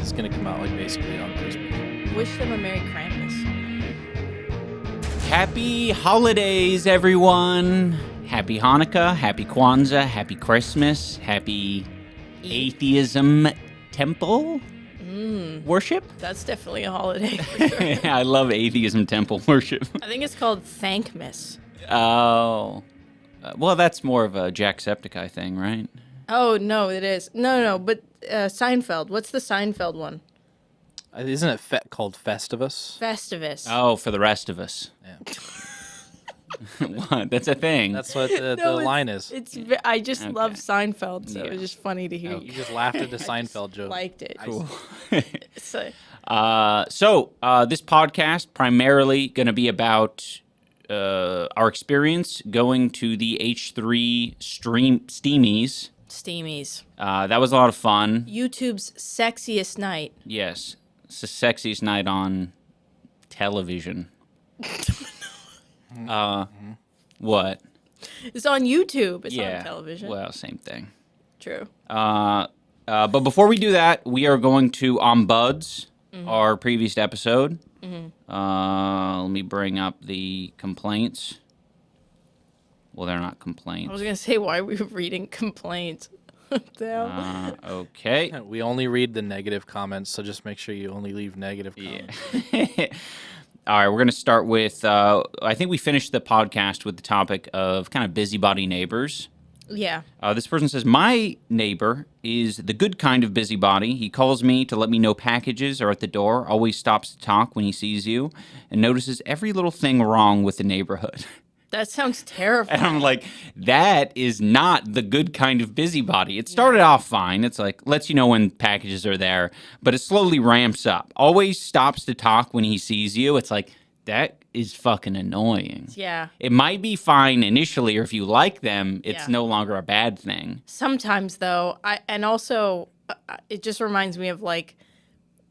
It's gonna come out like basically on Christmas. Wish them a Merry Krampus. Happy holidays, everyone. Happy Hanukkah, happy Kwanzaa, happy Christmas, happy atheism temple worship. That's definitely a holiday for sure. I love atheism temple worship. I think it's called Thankmas. Oh. Well, that's more of a Jacksepticeye thing, right? Oh, no, it is. No, but Seinfeld. What's the Seinfeld one? Isn't it called Festivus? Festivus. Oh, for the rest of us. Yeah. What? That's a thing. That's what the line is. I just love Okay. Seinfeld, so it Yeah. was just funny to hear. You just laughed at the Seinfeld joke. Liked it. Cool. So, This podcast primarily going to be about our experience going to the H3 STEAMIES. STEAMIES. That was a lot of fun. YouTube's sexiest night. Yes. It's the sexiest night on television. What? It's on YouTube. It's Yeah. on television. Well, same thing. True. But before we do that, we are going to OMBUDS, our previous episode. Let me bring up the complaints. Well, they're not complaints. I was going to say, why are we reading complaints? What the hell? Okay. We only read the negative comments, so just make sure you only leave negative comments. All right, we're going to start with, I think we finished the podcast with the topic of kind of busybody neighbors. Yeah. This person says, my neighbor is the good kind of busybody. He calls me to let me know packages are at the door, always stops to talk when he sees you, and notices every little thing wrong with the neighborhood. That sounds terrifying. And I'm like, that is not the good kind of busybody. It started off fine. It's like, lets you know when packages are there, but it slowly ramps up. Always stops to talk when he sees you. It's like, that is fucking annoying. Yeah. It might be fine initially, or if you like them, it's Yeah. no longer a bad thing. Sometimes, though, it just reminds me of, like,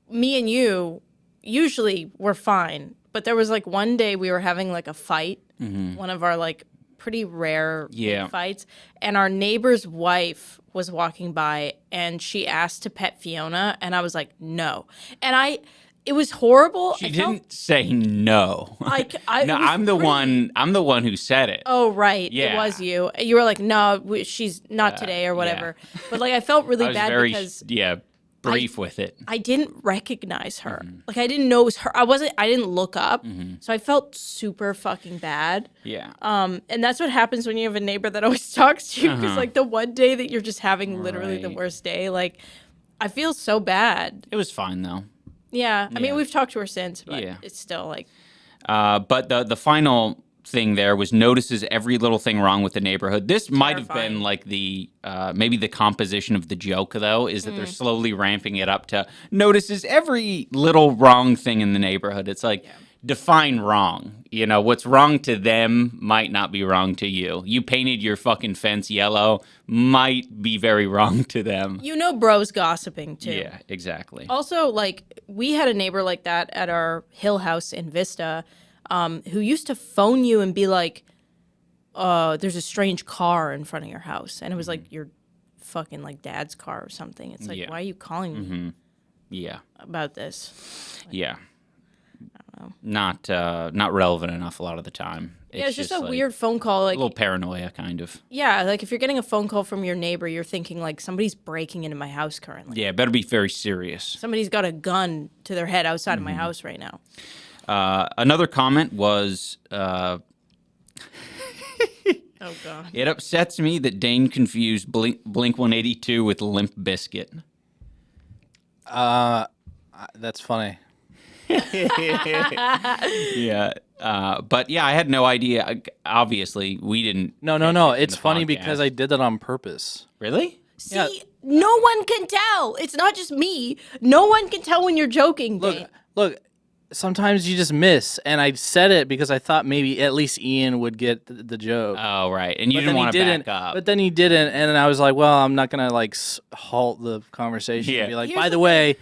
me and you, usually we're fine. But there was, like, one day we were having, like, a fight. One of our, like, pretty rare big fights. And our neighbor's wife was walking by, and she asked to pet Fiona, and I was like, no. And it was horrible. She didn't say no. I'm the one who said it. Oh, right. Yeah. It was you. You were like, no, she's not today or whatever. Yeah. But, like, I felt really I was bad very, because brief with it. I didn't recognize her. Like, I didn't know it was her. I didn't look up. So I felt super fucking bad. Yeah. And that's what happens when you have a neighbor that always talks to you. Because, like, the one day that you're just having literally the Right. worst day, like, I feel so bad. It was fine, though. Yeah. I mean, Yeah. we've talked to her since, but Yeah. it's still, like... But the final thing there was notices every little thing wrong with the neighborhood. This might have been like the maybe the composition of the joke, though, is that they're slowly ramping it up to notices every little wrong thing in the neighborhood. It's like, define wrong. You know, what's wrong to them might not be wrong to you. You painted your fucking fence yellow, might be very wrong to them. You know bros gossiping, too. Yeah, exactly. Also, like, we had a neighbor like that at our hill house in Vista who used to phone you and be like, there's a strange car in front of your house. And it was like your fucking, like, dad's car or something. It's like, why are you calling me Yeah. about this? Yeah. Not relevant enough a lot of the time. It's just a like weird phone call. Like, a little paranoia, kind of. yeah, like if you're getting a phone call from your neighbor, you're thinking, like, somebody's breaking into my house currently. Yeah, better be very serious. Somebody's got a gun to their head outside of my house right now. Another comment was, Oh, God. it upsets me that Dane confused Blink 182 with Limp Bizkit. That's funny. Yeah. But yeah, I had no idea. Obviously, we didn't. No. It's the funny podcast. because I did that on purpose. Really? See, no one can tell. It's not just me. No one can tell when you're joking, Dane. Look. Sometimes you just miss, and I said it because I thought maybe at least Ian would get the joke. Oh, right. And you But didn't then want he to didn't. back up. But then he didn't, and then I was like, well, I'm not gonna like halt the conversation Yeah. and be like, Here's by the the way,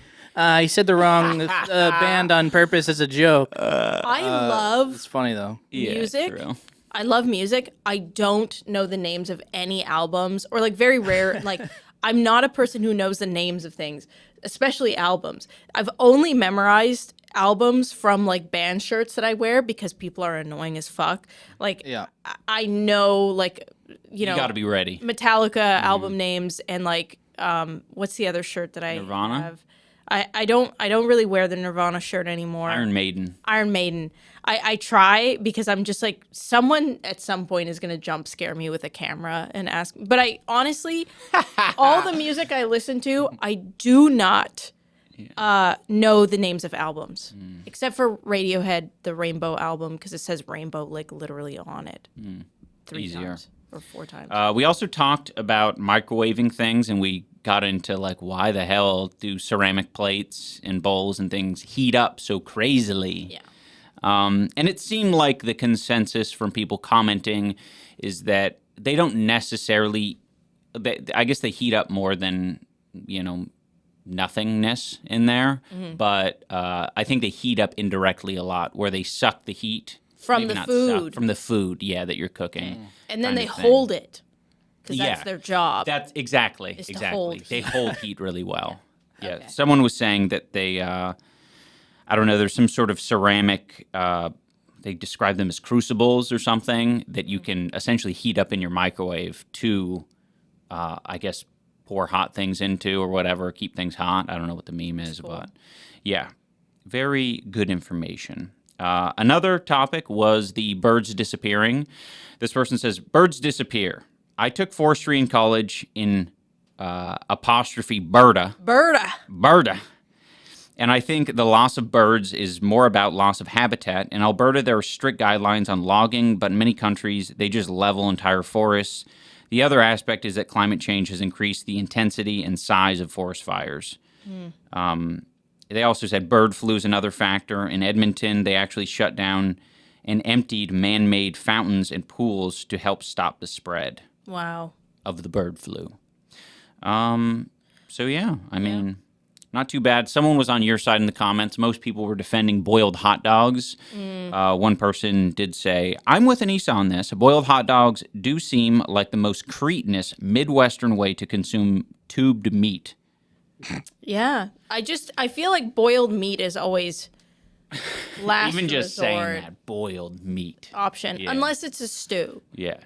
he said the wrong band on purpose as a joke. I love It's funny though. Yeah, music. true. I love music. I don't know the names of any albums, or like very rare. Like, I'm not a person who knows the names of things. especially albums. I've only memorized albums from like band shirts that I wear because people are annoying as fuck. Like, Yeah. I know, like, you know, You got to be ready. Metallica album names and like, what's the other shirt that I Nirvana? have? I don't really wear the Nirvana shirt anymore. Iron Maiden. Iron Maiden. I try because I'm just like, someone at some point is going to jump scare me with a camera and ask. But I honestly, all the music I listen to, I do not know the names of albums. Except for Radiohead, the Rainbow album, because it says Rainbow like literally on it. 3 Easier. times or 4 times. We also talked about microwaving things, and we got into like why the hell do ceramic plates and bowls and things heat up so crazily? Yeah. And it seemed like the consensus from people commenting is that they don't necessarily. I guess they heat up more than nothingness in there, but I think they heat up indirectly a lot, where they suck the heat From maybe the not food. suck, from the food, yeah, that you're cooking. And then kind they of thing. hold it because Yeah. that's their job. That's exactly. Is to hold They hold heat really well. Yeah. Okay. Someone was saying that they, I don't know, there's some sort of ceramic, they describe them as crucibles or something that you can essentially heat up in your microwave to, I guess, pour hot things into or whatever, keep things hot. I don't know what the meme is, but yeah, very good information. Another topic was the birds disappearing. This person says, birds disappear. I took forestry in college in apostrophe Berta. Berta. And I think the loss of birds is more about loss of habitat. In Alberta, there are strict guidelines on logging, but in many countries, they just level entire forests. The other aspect is that climate change has increased the intensity and size of forest fires. They also said bird flu is another factor. In Edmonton, they actually shut down and emptied man-made fountains and pools to help stop the spread Wow. of the bird flu. So yeah, I mean, not too bad. Someone was on your side in the comments. Most people were defending boiled hot dogs. One person did say, I'm with Anisa on this. Boiled hot dogs do seem like the most cretinous Midwestern way to consume tubed meat. Yeah. I feel like boiled meat is always last Even just resort saying that, boiled meat. option, Yeah. unless it's a stew. Yeah.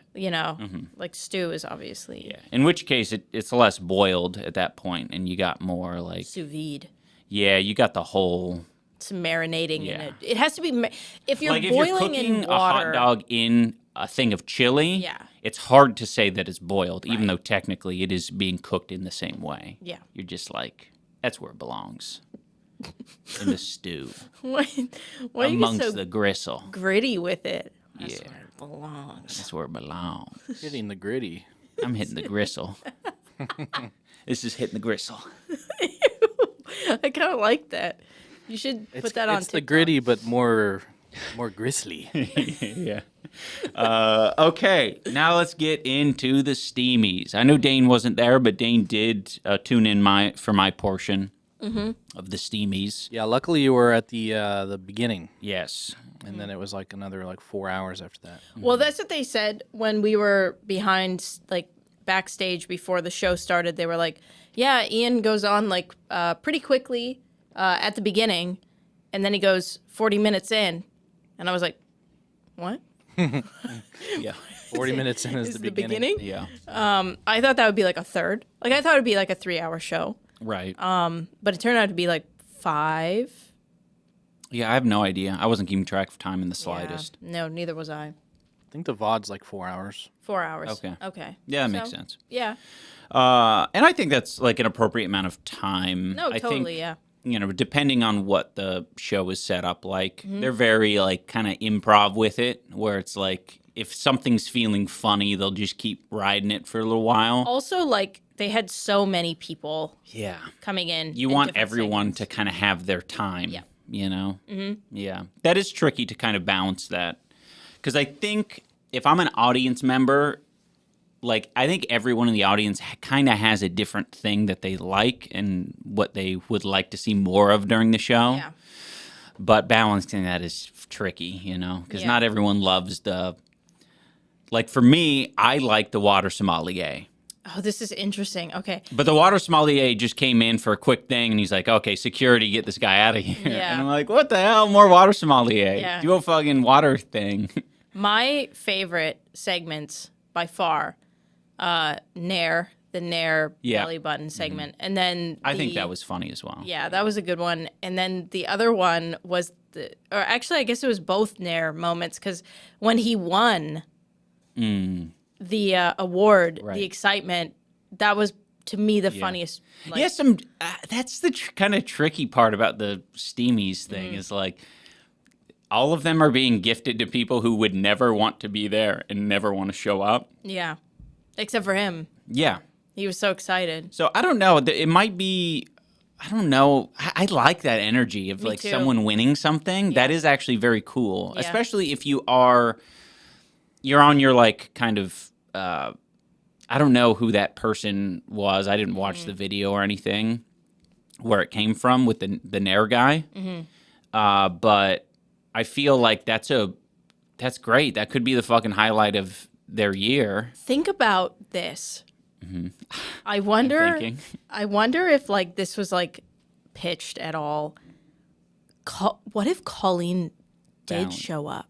Like stew is obviously Yeah. In which case, it's less boiled at that point, and you got more like, sous vide. yeah, you got the whole. It's marinating in Yeah. it. It has to be if you're Like if boiling you're cooking in a hot water. dog in a thing of chili, Yeah. it's hard to say that it's boiled, even though technically it is being cooked in the same way. Yeah. You're just like, that's where it belongs. In the stew. Why are you Amongst so the gristle. gritty with it? That's Yeah. where it belongs. That's where it belongs. Hitting the gritty. I'm hitting the gristle. This is hitting the gristle. I kind of like that. You should put that on It's the TikTok. gritty, but more grisly. Yeah. Okay, now let's get into the STEAMIES. I know Dane wasn't there, but Dane did tune in for my portion of the STEAMIES. Yeah, luckily you were at the beginning, Yes. and then it was like another 4 hours after that. Well, that's what they said when we were behind, like backstage before the show started. They were like, "Yeah, Ian goes on like pretty quickly at the beginning, and then he goes 40 minutes in," and I was like, "What?" Yeah. 40 minutes in is the beginning. Yeah. I thought that would be like a third. Like I thought it'd be like a 3-hour show, Right. but it turned out to be like 5. Yeah, I have no idea. I wasn't keeping track of time in the slightest. Yeah. No, neither was I. I think the VOD's like 4 hours. 4 hours. Okay. Okay. Yeah, that makes So, sense. Yeah. And I think that's like an appropriate amount of time. No, I totally. think, Yeah. Depending on what the show is set up like, they're very like kind of improv with it, where it's like if something's feeling funny, they'll just keep riding it for a little while. Also, like they had so many people Yeah. coming in. You in want different everyone segments. to kind of have their time. Yeah. Yeah. That is tricky to kind of balance that. Because I think if I'm an audience member, like I think everyone in the audience kind of has a different thing that they like and what they would like to see more of during the show. Yeah. But balancing that is tricky, because Yeah. not everyone loves the. Like for me, I like the water sommelier. Oh, this is interesting. Okay. But the water sommelier just came in for a quick thing, and he's like, "Okay, security, get this guy out of here." Yeah. And I'm like, "What the hell? More water sommelier? Yeah. Do a fucking water thing." My favorite segments by far, Nair, the Nair belly button segment, and then I think that was funny as well. Yeah, that was a good one. And then the other one was or actually, I guess it was both Nair moments because when he won the award, Right. the excitement, that was to me the funniest. Like, Yeah, that's the kind of tricky part about the STEAMIES thing is like all of them are being gifted to people who would never want to be there and never want to show up. yeah, except for him. Yeah. He was so excited. So I don't know. It might be. I don't know. I like that energy of Me like too. someone winning something. That is actually very cool, Yeah. especially if you're on your like kind of. I don't know who that person was. I didn't watch the video or anything where it came from with the Nair guy. But I feel like that's great. That could be the fucking highlight of their year. Think about this. I wonder. Thinking. I wonder if like this was like pitched at all. What if Colleen did Down. show up?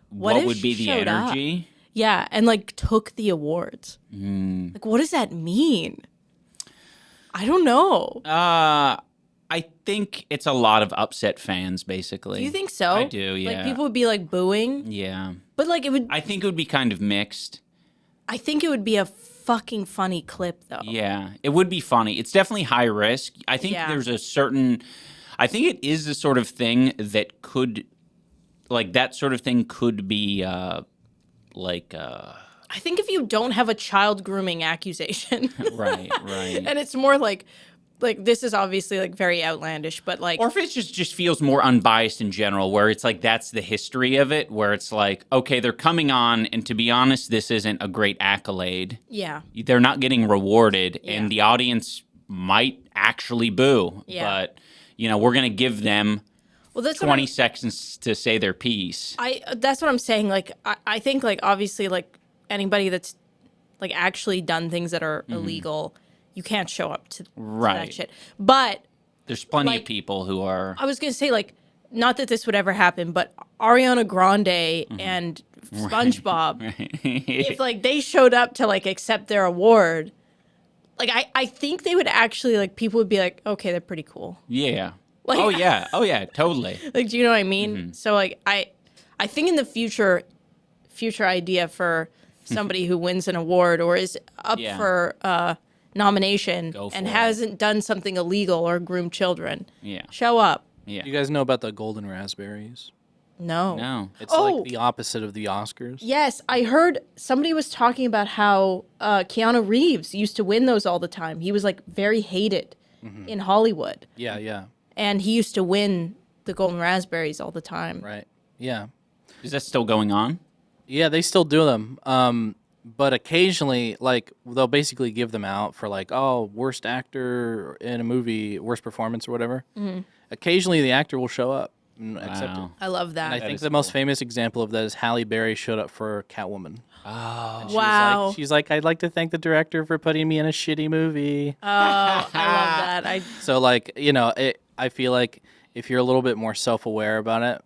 What if would be she the showed up? energy? Yeah, and like took the awards. Like, what does that mean? I don't know. I think it's a lot of upset fans, basically. Do you think so? I do, yeah. Like people would be like booing, Yeah. but like it would. I think it would be kind of mixed. I think it would be a fucking funny clip though. Yeah. It would be funny. It's definitely high risk. I think Yeah. there's a certain. I think it is the sort of thing that could. Like, that sort of thing could be. I think if you don't have a child grooming accusation, Right. and it's more like this is obviously like very outlandish, but like Or if it just feels more unbiased in general, where it's like that's the history of it, where it's like, okay, they're coming on, and to be honest, this isn't a great accolade. yeah, They're not getting rewarded, Yeah. and the audience might actually boo. Yeah. But, we're going to give them well that's what 20 seconds to say their piece. that's what I'm saying. Like I think like obviously like anybody that's like actually done things that are illegal, you can't show up to Right. that shit. But There's plenty like- of people who are. I was gonna say like not that this would ever happen, but Ariana Grande and SpongeBob, if like they showed up to like accept their award, like I think they would actually like people would be like, okay, they're pretty cool. Yeah. Like- Oh, yeah. Oh, yeah. Totally. Like, do you know what I mean? So like I think in the future idea for somebody who wins an award or is up Yeah. for nomination Go for and it. hasn't done something illegal or groomed children, Yeah. show up. Yeah. You guys know about the golden raspberries? No. No. It's Oh. like the opposite of the Oscars. Yes, I heard somebody was talking about how Keanu Reeves used to win those all the time. He was like very hated in Hollywood, Yeah, yeah, and he used to win the golden raspberries all the time. right. Yeah. Is that still going on? Yeah, they still do them. But occasionally, like, they'll basically give them out for, like, oh, worst actor in a movie, worst performance or whatever. Occasionally, the actor will show up and accept it. Wow. I love that. And I think is the most cool. famous example of that is Halle Berry showed up for Catwoman. Oh. Wow. She's like, I'd like to thank the director for putting me in a shitty movie. Oh, I love that. So, like, I feel like if you're a little bit more self-aware about it,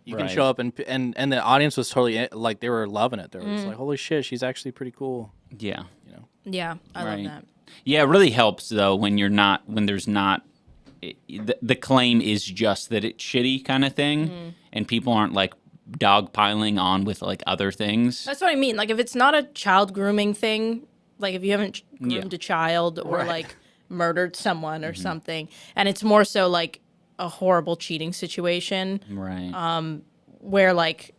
you can Right. show up and the audience was totally like they were loving it. They were just like, "Holy shit, she's actually pretty cool." Yeah. Yeah, I love Right. that. Yeah, it really helps though when there's not the claim is just that it's shitty kind of thing, and people aren't like dogpiling on with like other things. That's what I mean. Like, if it's not a child grooming thing, like if you haven't groomed a child or Right. like murdered someone or something, and it's more so like a horrible cheating situation Right. where like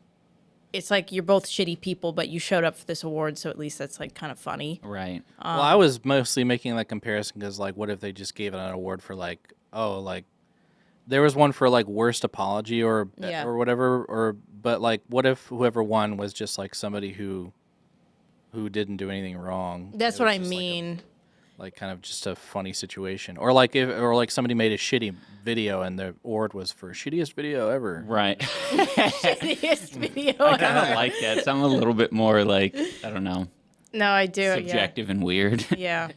it's like you're both shitty people, but you showed up for this award, so at least that's like kind of funny. Right. Well, I was mostly making that comparison because, like, what if they just gave an award for like, oh, like, there was one for like worst apology or whatever, but like, what if whoever won was just like somebody who didn't do anything wrong? That's It what was I just, mean. Like kind of just a funny situation, or like if somebody made a shitty video and the award was for shittiest video ever. Right. Shittiest video. I kind of like that. Something a little bit more like, I don't know. No, I do. subjective and weird. Yeah.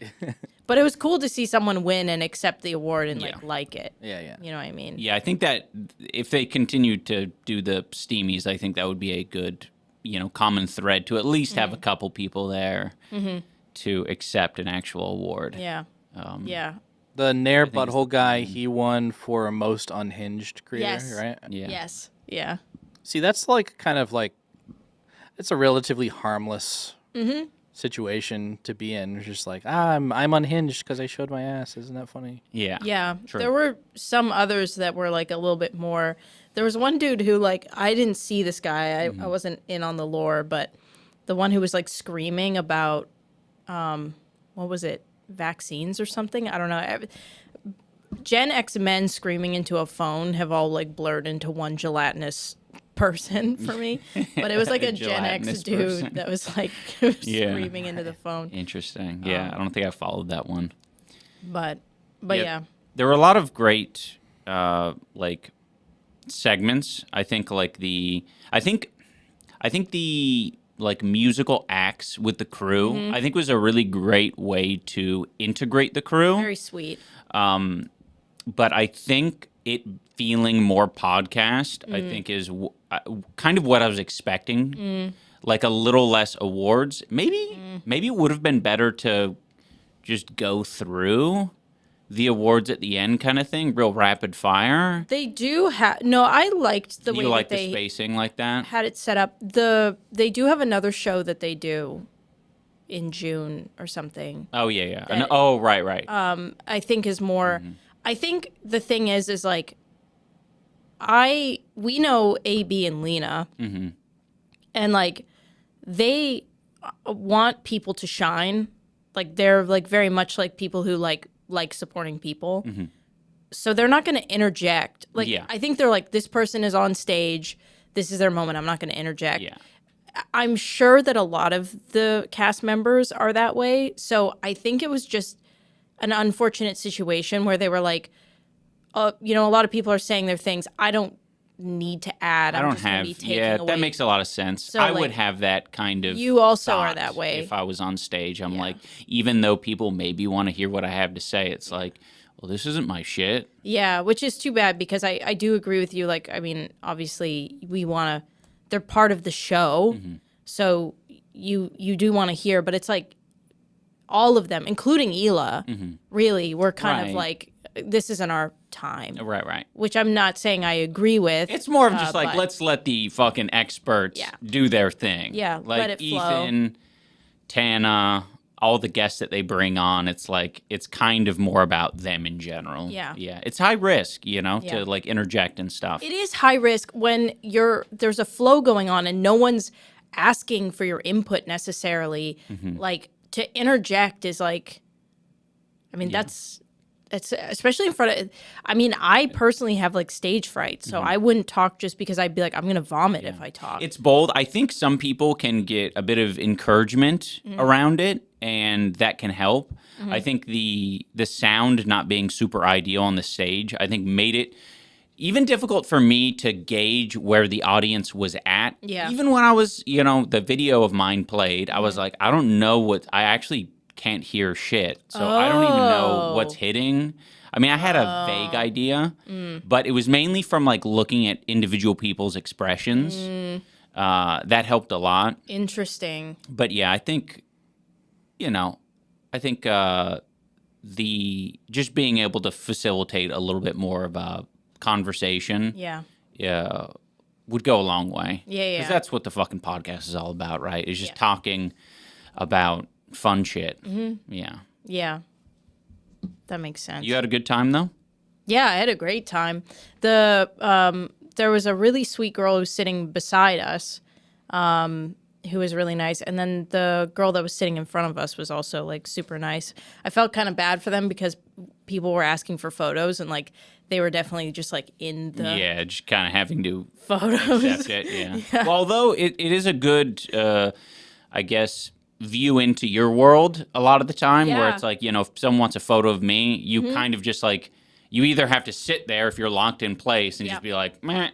But it was cool to see someone win and accept the award and like it. Yeah. You know what I mean? Yeah, I think that if they continued to do the STEAMIES, I think that would be a good, common thread to at least have a couple people there to accept an actual award. Yeah. Yeah. The Nair Butthole guy, he won for most unhinged creator, right? Yeah. Yes. Yeah. See, that's like kind of like, it's a relatively harmless situation to be in. It's just like, I'm unhinged because I showed my ass. Isn't that funny? Yeah. Yeah. True. There were some others that were like a little bit more. There was one dude who like, I didn't see this guy. I wasn't in on the lore, but the one who was like screaming about, what was it? Vaccines or something? I don't know. Gen X men screaming into a phone have all like blurred into one gelatinous person for me, but it was like a Gen X dude person that was like screaming into the phone. Interesting. Yeah, I don't think I followed that one. But yeah. There were a lot of great like segments. I think the like musical acts with the crew, I think was a really great way to integrate the crew. Very sweet. But I think it feeling more podcast, I think is kind of what I was expecting. Like a little less awards. Maybe it would have been better to just go through the awards at the end kind of thing, real rapid fire. They do have... No, I liked the way You like that the they spacing like that? had it set up. They do have another show that they do in June or something. Oh, yeah. That- right. I think is more... I think the thing is like... We know AB and Lena. And, like, they want people to shine. Like, they're, like, very much like people who, like supporting people. So they're not going to interject. Like, I think they're like, this person is on stage. This is their moment. I'm not going to interject. Yeah. I'm sure that a lot of the cast members are that way. So I think it was just an unfortunate situation where they were like, a lot of people are saying their things. I don't need to add. I I'm don't just gonna have. be taking Yeah, away. that makes a lot of sense. So, I like, would have that kind of. You also are thought that way. If I was on stage, I'm like, even though people maybe want to hear what I have to say, it's like, well, this isn't my shit. Yeah, which is too bad because I do agree with you. Like, I mean, obviously, they're part of the show, so you do want to hear, but it's like all of them, including Hila, really, were kind of like, this isn't our time. Right. Which I'm not saying I agree with. It's more of just like, let's let the fucking experts do their thing. Yeah, like let it Ethan, flow. Tana, all the guests that they bring on, it's like, it's kind of more about them in general. Yeah. It's high risk, to like interject and stuff. It is high risk when there's a flow going on and no one's asking for your input necessarily. Like, to interject is like, I mean, that's especially in front of, I mean, I personally have like stage fright, so I wouldn't talk just because I'd be like, I'm going to vomit if I talk. It's bold. I think some people can get a bit of encouragement around it, and that can help. I think the sound not being super ideal on the stage, I think made it even difficult for me to gauge where the audience was at. Yeah. Even when I was, the video of mine played, I was like, I don't know I actually can't hear shit. So I don't even know what's hitting. I mean, I had a vague idea, but it was mainly from like looking at individual people's expressions. That helped a lot. Interesting. But yeah, I think, the just being able to facilitate a little bit more of a conversation, would go a long way. Yeah. Because that's what the fucking podcast is all about, right? It's just talking about fun shit. Yeah. That makes sense. You had a good time though? Yeah, I had a great time. There was a really sweet girl who was sitting beside us, who was really nice. And then the girl that was sitting in front of us was also like super nice. I felt kind of bad for them because people were asking for photos and like they were definitely just like in the just kind of having to photos. Accept it. Well, although it is a good, I guess, view into your world a lot of the time, where it's like, if someone wants a photo of me, you kind of just like, you either have to sit there if you're locked in place and just be like, meh.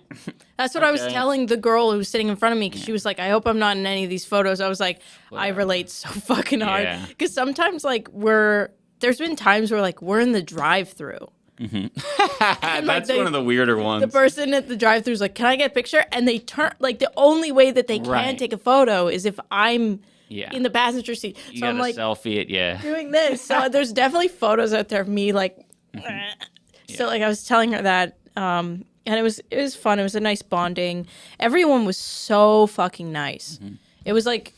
That's what I was telling the girl who was sitting in front of me, because she was like, I hope I'm not in any of these photos. I was like, I relate so fucking hard. Because sometimes, like, there's been times where, like, we're in the drive-thru. Mm-hmm. That's one of the weirder ones. The person at the drive-thru is like, can I get a picture? And they turn, like, the only way that they can take a photo is if I'm in the passenger seat. You so I'm like, selfie it, doing this. So there's definitely photos out there of me, like, so, like, I was telling her that, and it was fun. It was a nice bonding. Everyone was so fucking nice. Mm-hmm. It was like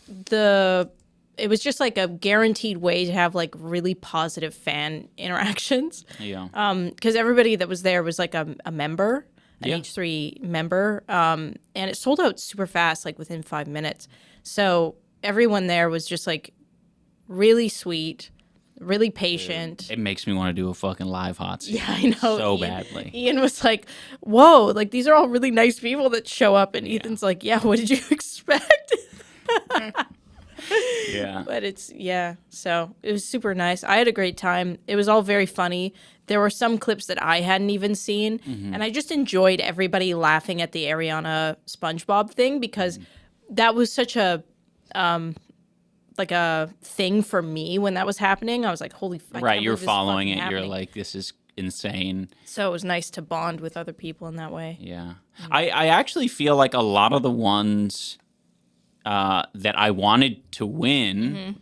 it was just like a guaranteed way to have like really positive fan interactions. Yeah. Because everybody that was there was like a member, an H3 member, and it sold out super fast, like within 5 minutes. So everyone there was just like really sweet. Really patient. It makes me want to do a fucking live hot seat. Yeah, I know. So badly. Ian was like, whoa, like these are all really nice people that show up. And Ethan's like, yeah, what did you expect? Yeah. But so it was super nice. I had a great time. It was all very funny. There were some clips that I hadn't even seen. Mm-hmm. And I just enjoyed everybody laughing at the Ariana SpongeBob thing, because that was such a... like a thing for me when that was happening. I was like, holy fuck. Right, you're following it. You're like, this is insane. So it was nice to bond with other people in that way. Yeah. Mm-hmm. I actually feel like a lot of the ones that I wanted to win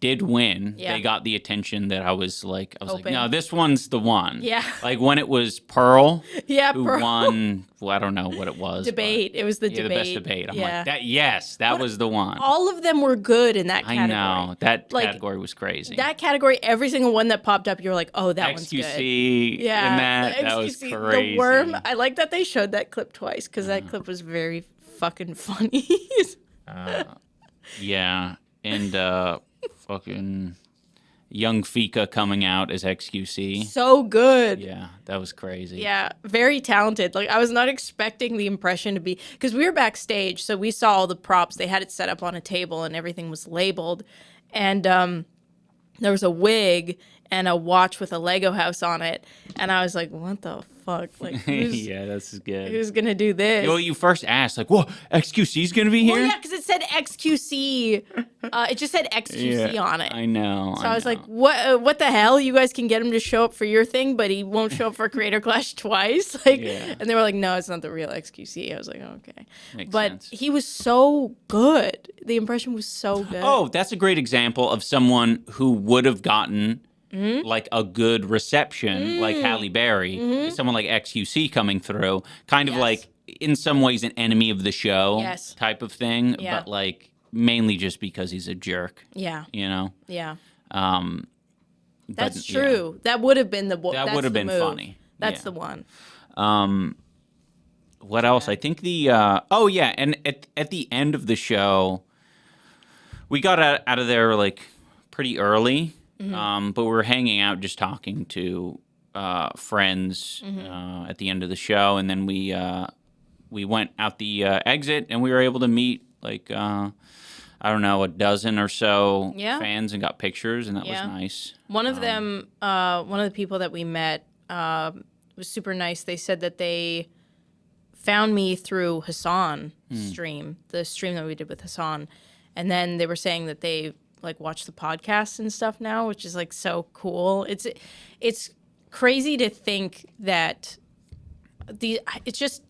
did win. Yeah. They got the attention that I was like, no, this one's the one. Yeah. Like when it was Pearl, who Pearl won, well, I don't know what it was. Debate. It was the debate. The best debate. I'm like, that was the one. All of them were good in that category. I know. That category was crazy. That category, every single one that popped up, you're like, oh, that one's good. XQC. Yeah. That was crazy. The worm. I like that they showed that clip twice, because that clip was very fucking funny. Yeah. And fucking young Fika coming out as XQC. So good. Yeah, that was crazy. Yeah, very talented. Like, I was not expecting the impression to be, because we were backstage, so we saw all the props. They had it set up on a table and everything was labeled. And there was a wig and a watch with a Lego house on it. And I was like, what the fuck? Like, yeah, this is good. Who's going to do this? Well, you first asked, like, whoa, XQC's going to be here? Well, yeah, because it said XQC. It just said XQC on it. I know. So I was like, what the hell? You guys can get him to show up for your thing, but he won't show up for Creator Clash twice? Like, and they were like, no, it's not the real XQC. I was like, okay. Makes sense. He was so good. The impression was so good. Oh, that's a great example of someone who would have gotten... like a good reception, like Halle Berry, someone like XQC coming through, kind of like in some ways an enemy of the show type of thing, but like mainly just because he's a jerk. Yeah. You know? Yeah. That's true. That would have been that would have been funny. That's the one. What else? I think and at the end of the show, we got out of there like pretty early. But we were hanging out, just talking to friends at the end of the show, and then we went out the exit, and we were able to meet like I don't know, a dozen or so fans, and got pictures, and that was nice. One of them, one of the people that we met was super nice. They said that they found me through Hassan stream, the stream that we did with Hassan, and then they were saying that they like watch the podcasts and stuff now, which is like so cool. It's crazy to think that it's just,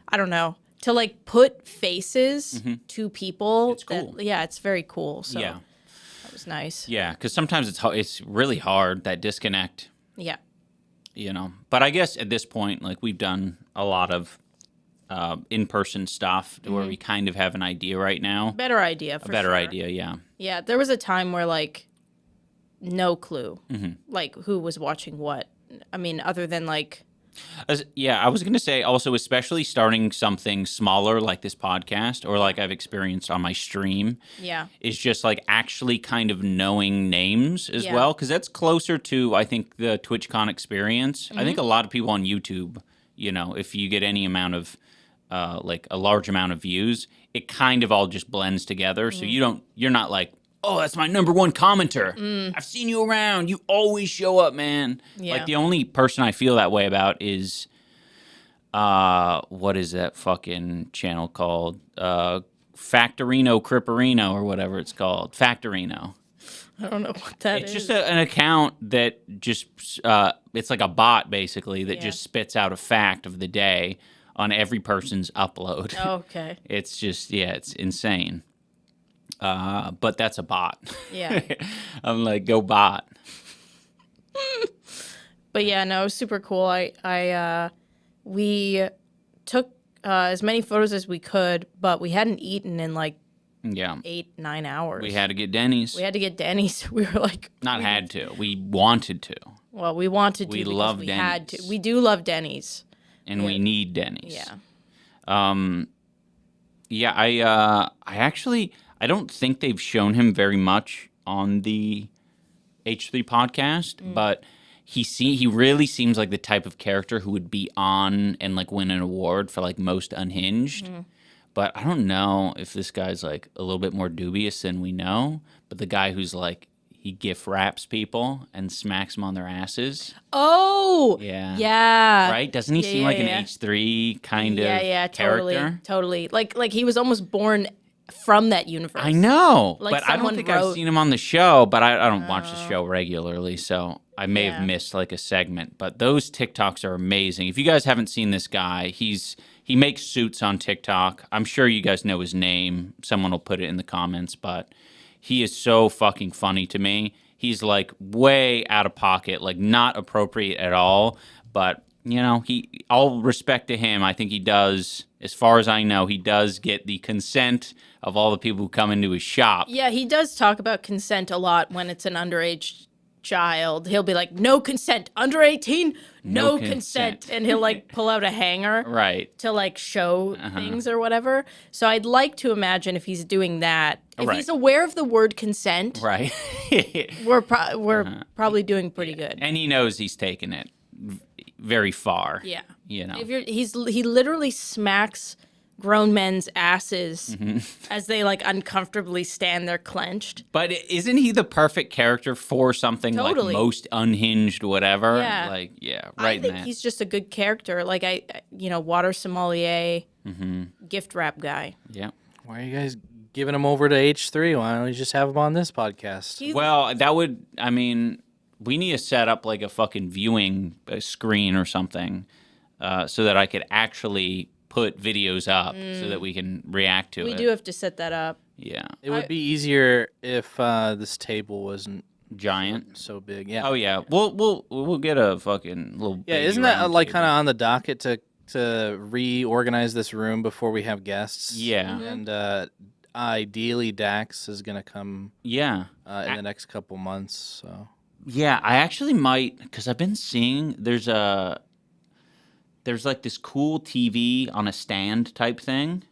I don't know, to like put faces to people. It's cool. It's very cool. So that was nice. Yeah, because sometimes it's really hard, that disconnect. Yeah. You know, but I guess at this point, like we've done a lot of in-person stuff where we kind of have an idea right now. Better idea, for A better sure. idea, yeah. Yeah, there was a time where, like, no clue, like, who was watching what. I mean, other than, like... I was going to say, also, especially starting something smaller like this podcast, or like I've experienced on my stream, is just, like, actually kind of knowing names as well, because that's closer to, I think, the TwitchCon experience. I think a lot of people on YouTube, you know, if you get any amount of... like a large amount of views, it kind of all just blends together. So you're not like oh, that's my number one commenter. I've seen you around. You always show up, man. Yeah. Like, the only person I feel that way about is, what is that fucking channel called? Factorino Cripperino or whatever it's called. Factorino. I don't know what that It's is. just an account that just, it's like a bot, basically, that just spits out a fact of the day on every person's upload. Okay. It's just, it's insane. But that's a bot. Yeah. I'm like, go bot. But yeah, no, it was super cool. We took as many photos as we could, but we hadn't eaten in like 8-9 hours. We had to get Denny's. We had to get Denny's. We were like, Not had to. We wanted to. Well, we wanted to. We because love we Denny's. had to. We do love Denny's. And we need Denny's. Yeah. Yeah, I actually, I don't think they've shown him very much on the H3 podcast, but he really seems like the type of character who would be on and like win an award for like most unhinged. But I don't know if this guy's like a little bit more dubious than we know. But the guy who's like, he gift wraps people and smacks them on their asses. Oh. Yeah. Yeah. Right? Doesn't he seem like an H3 kind of character? Totally. Like he was almost born from that universe. I know, Like but I don't someone think I've wrote- seen him on the show, but I don't watch the show regularly, so I may have missed like a segment. But those TikToks are amazing. If you guys haven't seen this guy, he makes suits on TikTok. I'm sure you guys know his name. Someone will put it in the comments, but he is so fucking funny to me. He's like way out of pocket, like not appropriate at all, but you know, all respect to him. I think he does, as far as I know, he does get the consent of all the people who come into his shop. Yeah, he does talk about consent a lot when it's an underage child. He'll be like, no consent. Under 18, no consent. And he'll like pull out a hanger Right. to like show things or whatever. So I'd like to imagine if he's doing that, if he's aware of the word consent, Right. we're probably doing pretty good. And he knows he's taken it very far. Yeah. You know. He literally smacks grown men's asses as they like uncomfortably stand there clenched. But isn't he the perfect character for something Totally. like most unhinged whatever? Yeah. Like, yeah, I right in think that. he's just a good character. Like water sommelier, gift wrap guy. Yeah. Why are you guys giving him over to H3? Why don't we just have him on this podcast? Well, that would, I mean, we need to set up like a fucking viewing screen or something so that I could actually put videos up so that we can react to it. We do have to set that up. Yeah. It would be easier if this table wasn't Giant. so big. Yeah. Oh yeah. We'll get a fucking little Yeah, baby isn't that round like table. kind of on the docket to reorganize this room before we have guests? Yeah. And ideally, Dax is gonna come Yeah. in the next couple months. So Yeah, I actually might, because I've been seeing there's like this cool TV on a stand type thing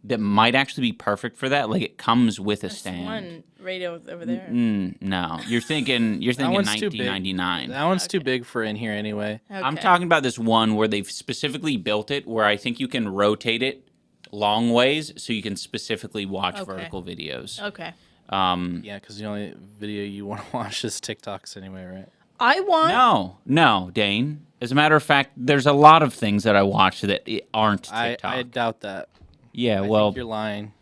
that might actually be perfect for that. Like it comes with a stand. One radio over there. No, you're thinking one's too big. 1999. that one's too big for in here anyway. Okay. I'm talking about this one where they've specifically built it where I think you can rotate it long ways so you can specifically watch vertical videos. Okay. Yeah, because the only video you want to watch is TikToks anyway, right? I want. No, Dane. As a matter of fact, there's a lot of things that I watch that aren't TikTok. I doubt that. Yeah, I well, think you're lying.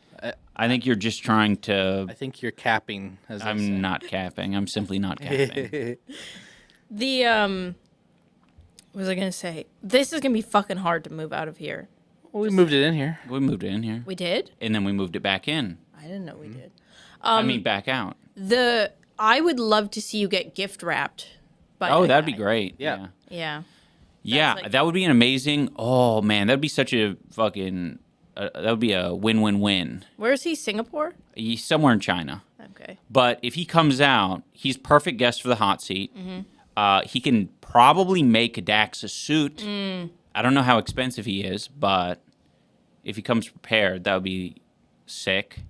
I think you're just trying to. I think you're capping. As they say. I'm not capping. I'm simply not capping. What was I gonna say? This is gonna be fucking hard to move out of here. Well, we moved it in here. We moved it in here, We did? and then we moved it back in. I didn't know we did. I mean, back out. I would love to see you get gift wrapped. By Oh, that that'd be guy. great. Yeah. Yeah. Yeah, like- that would be an amazing. Oh man, that'd be such a fucking. That would be a win-win-win. Where is he? Singapore? He's somewhere in China. Okay. But if he comes out, he's perfect guest for the hot seat. He can probably make Dax a suit. I don't know how expensive he is, but if he comes prepared, that would be sick.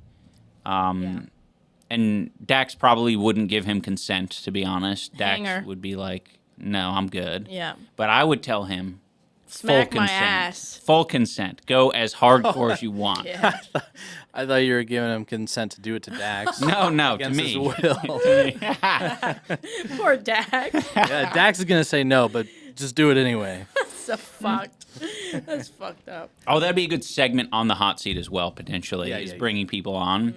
And Dax probably wouldn't give him consent, to be honest. Dax Hanger. would be like, no, I'm good. Yeah. But I would tell him, Smack my ass. Full consent. Go as hardcore as you want. Yeah. I thought you were giving him consent to do it to Dax. No, to against me. his will. Poor Dax. Yeah, Dax is gonna say no, but just do it anyway. So fucked. That's fucked up. Oh, that'd be a good segment on the hot seat as well, potentially, Yeah, is yeah, bringing people on.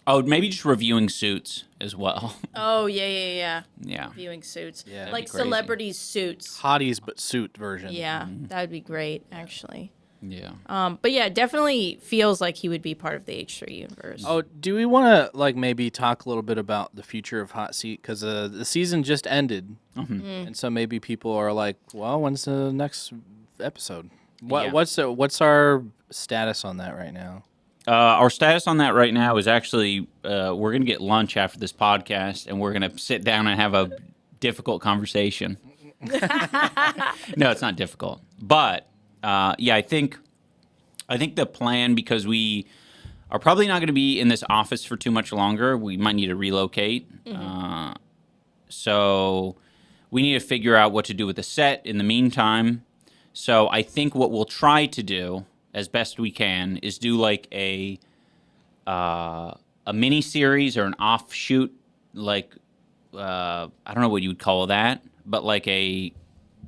Oh, maybe just reviewing Suits as well. Oh, yeah. Yeah. Viewing Suits. Yeah. Like That'd be crazy. celebrities' suits. Hotties but suit version. Yeah, that would be great, actually. Yeah. But yeah, definitely feels like he would be part of the H3 universe. Oh, do we want to like maybe talk a little bit about the future of Hot Seat because the season just ended, and so maybe people are like, "Well, when's the next episode?" Yeah. What's our status on that right now? Our status on that right now is actually we're going to get lunch after this podcast, and we're going to sit down and have a difficult conversation. No, it's not difficult. But, yeah, I think the plan, because we are probably not going to be in this office for too much longer, we might need to relocate. So we need to figure out what to do with the set in the meantime. So I think what we'll try to do as best we can is do like a mini series or an offshoot, like I don't know what you would call that, but like a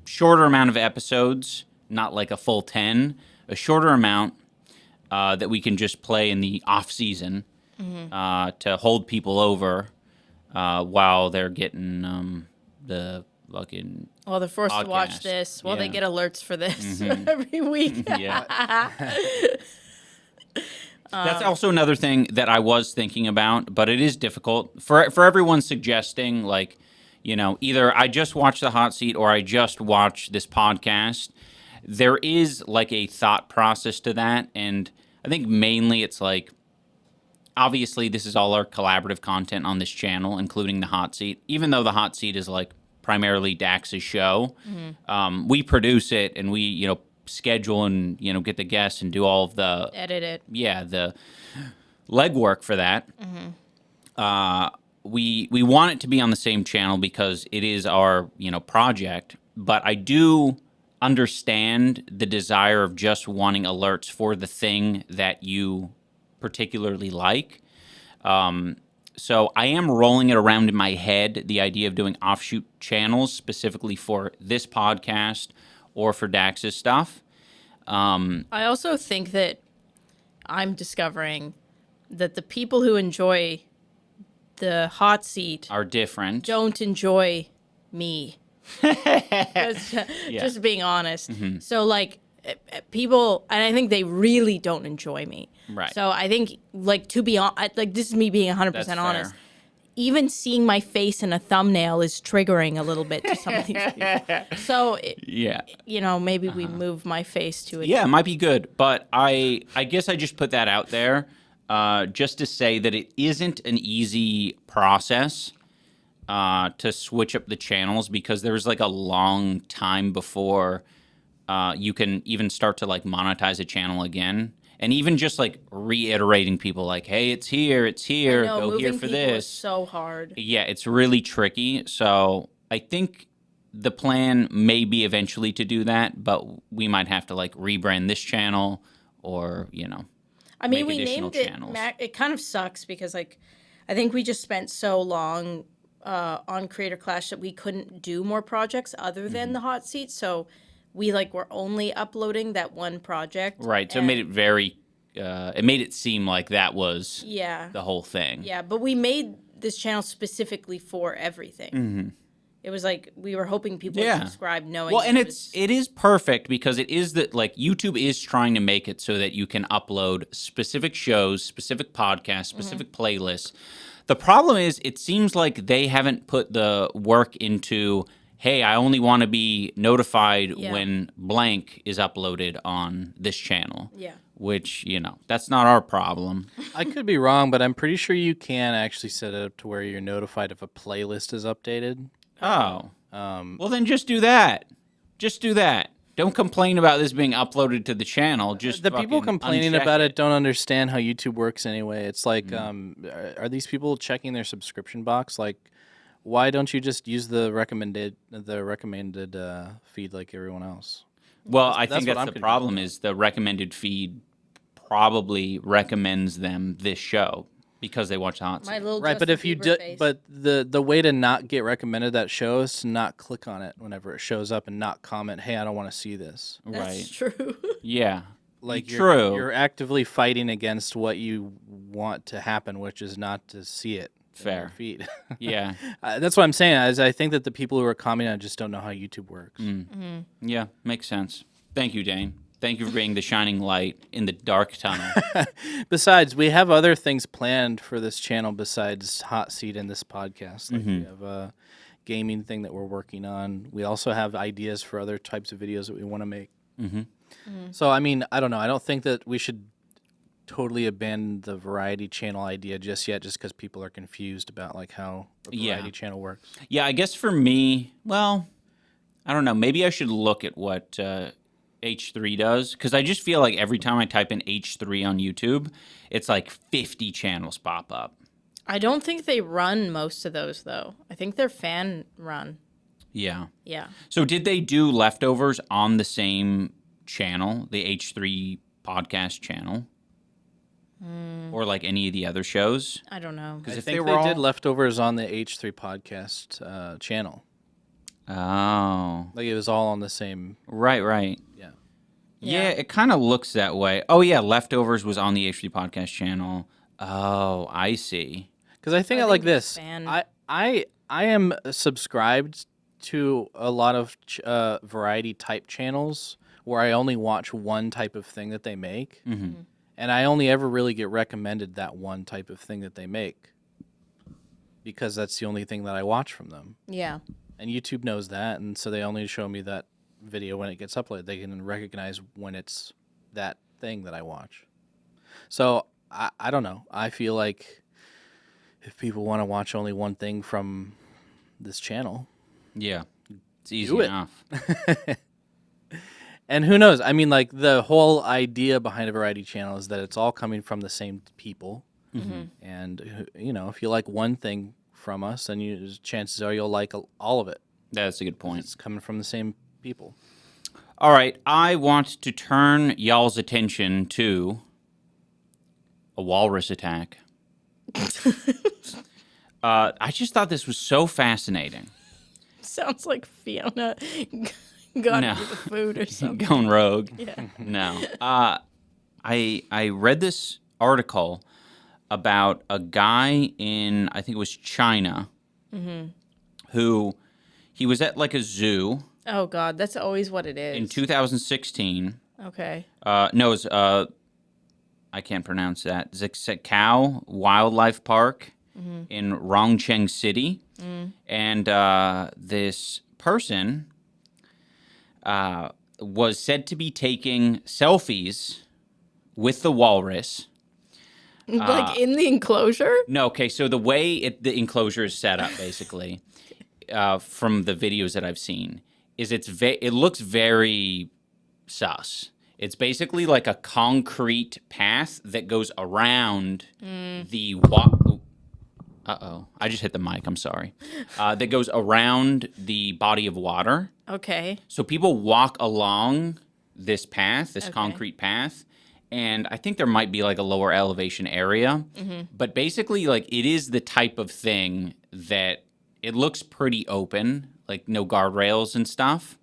shorter amount of episodes, not like a full 10, a shorter amount that we can just play in the off season to hold people over while they're getting the fucking Well, they're forced to watch podcast. this. Well, they Yeah. get alerts for this every week. Yeah. That's also another thing that I was thinking about, but it is difficult for everyone suggesting, like, you know, either I just watch the hot seat or I just watch this podcast. There is like a thought process to that, and I think mainly it's like, obviously this is all our collaborative content on this channel, including the hot seat, even though the hot seat is like primarily Dax's show. We produce it and we, you know, schedule and, you know, get the guests and do all of the Edit it. the legwork for that. We want it to be on the same channel because it is our, you know, project, but I do understand the desire of just wanting alerts for the thing that you particularly like. So I am rolling it around in my head, the idea of doing offshoot channels specifically for this podcast or for Dax's stuff. I also think that I'm discovering that the people who enjoy the hot seat Are different. don't enjoy me. Just being honest. So, like, people, and I think they really don't enjoy me. Right. So I think, like, to be honest, like, this is me being 100% That's honest. fair. Even seeing my face in a thumbnail is triggering a little bit to some of these people. So, Yeah. you know, maybe we move my face to it. Yeah, it might be good, but I guess I just put that out there just to say that it isn't an easy process to switch up the channels because there's like a long time before you can even start to like monetize a channel again. And even just like reiterating people like, hey, it's here, No, go here moving for people is this. so hard. Yeah, it's really tricky. So I think the plan may be eventually to do that, but we might have to like rebrand this channel or, you know, I mean, make we additional named channels. it kind of sucks because, like, I think we just spent so long on Creator Clash that we couldn't do more projects other than the hot seat. So we, like, were only uploading that one project. Right. So it made it very, it made it seem like that was Yeah. the whole thing. Yeah, but we made this channel specifically for everything. It was like we were hoping people would subscribe knowing. Well, and it it is perfect because it is that like YouTube is trying to make it so that you can upload specific shows, specific podcasts, specific playlists. The problem is it seems like they haven't put the work into, hey, I only want to be notified when blank is uploaded on this channel. Yeah. Which, you know, that's not our problem. I could be wrong, but I'm pretty sure you can actually set it up to where you're notified if a playlist is updated. Oh. Well, then just do that. Just do that. Don't complain about this being uploaded to the channel. Just The people fucking complaining uncheck about it don't understand how YouTube works anyway. It's like, are these people checking their subscription box? Like, why don't you just use the recommended feed like everyone else? Well, I think what that's I'm the problem is the recommended feed probably recommends them this show because they watch the hot My seat. little Right, but Justin if you Bieber do, face. but the way to not get recommended that show is to not click on it whenever it shows up and not comment, "Hey, I don't want to see this." That's Right. true. Yeah. Like True. you're actively fighting against what you want to happen, which is not to see it. in your Fair. feed. Yeah. That's what I'm saying. Is I think that the people who are commenting on it just don't know how YouTube works. Yeah. Makes sense. Thank you, Dane. Thank you for being the shining light in the dark tunnel. Besides, we have other things planned for this channel besides Hot Seat and this podcast. Like we have a gaming thing that we're working on. We also have ideas for other types of videos that we want to make. So, I mean, I don't know. I don't think that we should totally abandon the variety channel idea just yet, just because people are confused about like how a variety channel works. Yeah, I guess for me, well, I don't know. Maybe I should look at what H3 does, because I just feel like every time I type in H3 on YouTube, it's like 50 channels pop up. I don't think they run most of those, though. I think they're fan run. Yeah. Yeah. So did they do Leftovers on the same channel, the H3 podcast channel? Or like any of the other shows? I don't know. I if think they were did all- Leftovers on the H3 podcast channel. Oh. Like it was all on the same. Right. Yeah. Yeah, it kind of looks that way. Oh, yeah, Leftovers was on the H3 podcast channel. Oh, I see. Because I think I I like think it's this. fan- I am subscribed to a lot of variety type channels where I only watch one type of thing that they make, and I only ever really get recommended that one type of thing that they make because that's the only thing that I watch from them. Yeah. And YouTube knows that, and so they only show me that video when it gets uploaded. They can recognize when it's that thing that I watch. So I don't know. I feel like if people want to watch only one thing from this channel, Yeah, it's easy Do it. enough. and who knows? I mean, like the whole idea behind a variety channel is that it's all coming from the same people. And you know, if you like one thing from us, then chances are you'll like all of it. That's a good point. It's coming from the same people. All right, I want to turn y'all's attention to a Walrus Attack. I just thought this was so fascinating. Sounds like Fiona got No. into the food or something. Going rogue. Yeah. No. I read this article about a guy in, I think it was China, who he was at like a zoo Oh, God. That's always what it is. in 2016. Okay. No, it's, I can't pronounce that. Zhengzhou Wildlife Park in Rongcheng City. And this person was said to be taking selfies with the walrus. Like in the enclosure? No, okay, so the way the enclosure is set up, basically, from the videos that I've seen, is it looks very sus. It's basically like a concrete path that goes around the uh-oh, I just hit the mic, I'm sorry. That goes around the body of water. Okay. So people walk along this path, this Okay. concrete path, and I think there might be like a lower elevation area. But basically, like it is the type of thing that it looks pretty open, like no guardrails and stuff.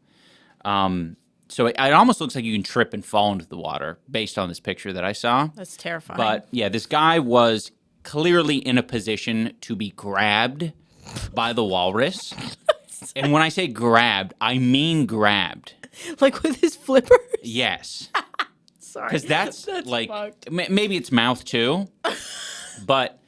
So it almost looks like you can trip and fall into the water based on this picture that I saw. That's terrifying. But yeah, this guy was clearly in a position to be grabbed by the walrus. And when I say grabbed, I mean grabbed. like with his flippers? Yes. Sorry. Because that's like, fucked. maybe it's mouth too. But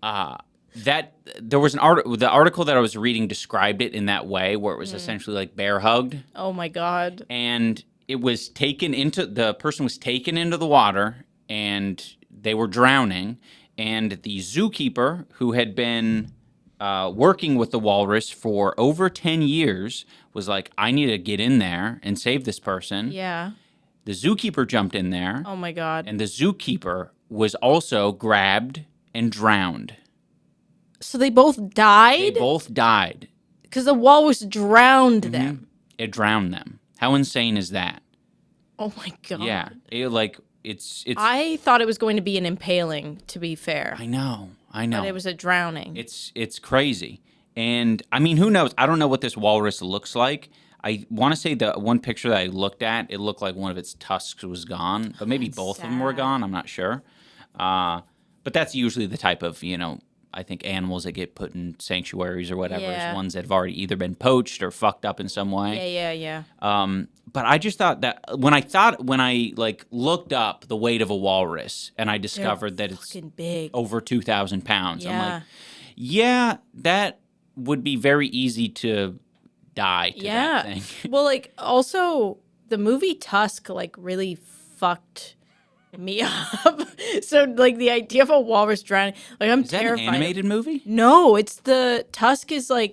that there was the article that I was reading described it in that way, where it was essentially like bear hugged. Oh, my God. And it was the person was taken into the water and they were drowning. And the zookeeper, who had been working with the walrus for over 10 years, was like, I need to get in there and save this person. Yeah. The zookeeper jumped in there, Oh, my God. and the zookeeper was also grabbed and drowned. So they both They died? both died. Because the walrus drowned them. It drowned them. How insane is that? Oh my god. Yeah, it's. I thought it was going to be an impaling. To be fair, I know. but it was a drowning. It's crazy, and I mean, who knows? I don't know what this walrus looks like. I want to say the one picture that I looked at, it looked like one of its tusks was gone, but maybe both of them were gone. I'm not sure. But that's usually the type of, I think animals that get put in sanctuaries or whatever is ones that have already either been poached or fucked up in some way. Yeah. But I just thought that when I looked up the weight of a walrus and I discovered that it's big. over 2,000 pounds, Yeah. I'm like, yeah, that would be very easy to die to that thing. Well, also the movie Tusk really fucked me up. So the idea of a walrus drowning, I'm Is that terrified. an animated movie? No, it's the Tusk is oh,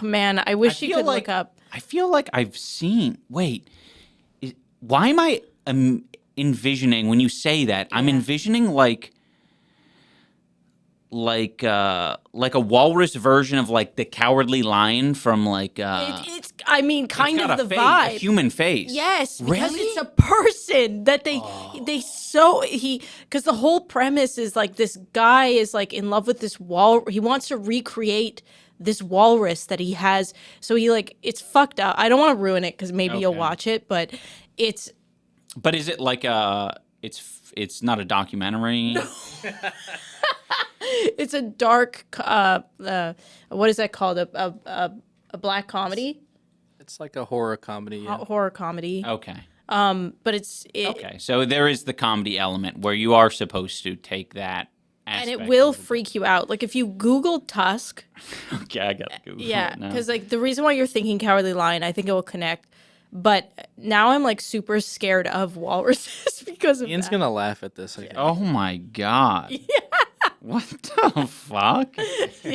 man, I wish you could look up. I feel like I've seen. Wait, why am I envisioning when you say that? I'm envisioning like a walrus version of the Cowardly Lion from It's kind got of the a vibe. a human face. Yes, because Really? it's a person that because the whole premise is this guy is in love with this he wants to recreate this walrus that he has. So he it's fucked up. I don't want to ruin it because maybe you'll watch it, but it's. But is it it's not a documentary? No. It's a dark. What is that called? A black comedy. It's like a horror comedy. Yeah. Horror comedy. Okay. But okay. So there is the comedy element where you are supposed to take that aspect. And it will freak you out. If you Google Tusk. Okay, I got to Google it now. because the reason why you're thinking Cowardly Lion, I think it will connect. But now I'm super scared of walruses because of Ian's that. gonna laugh at this. I think. Oh my god. Yeah. What the fuck?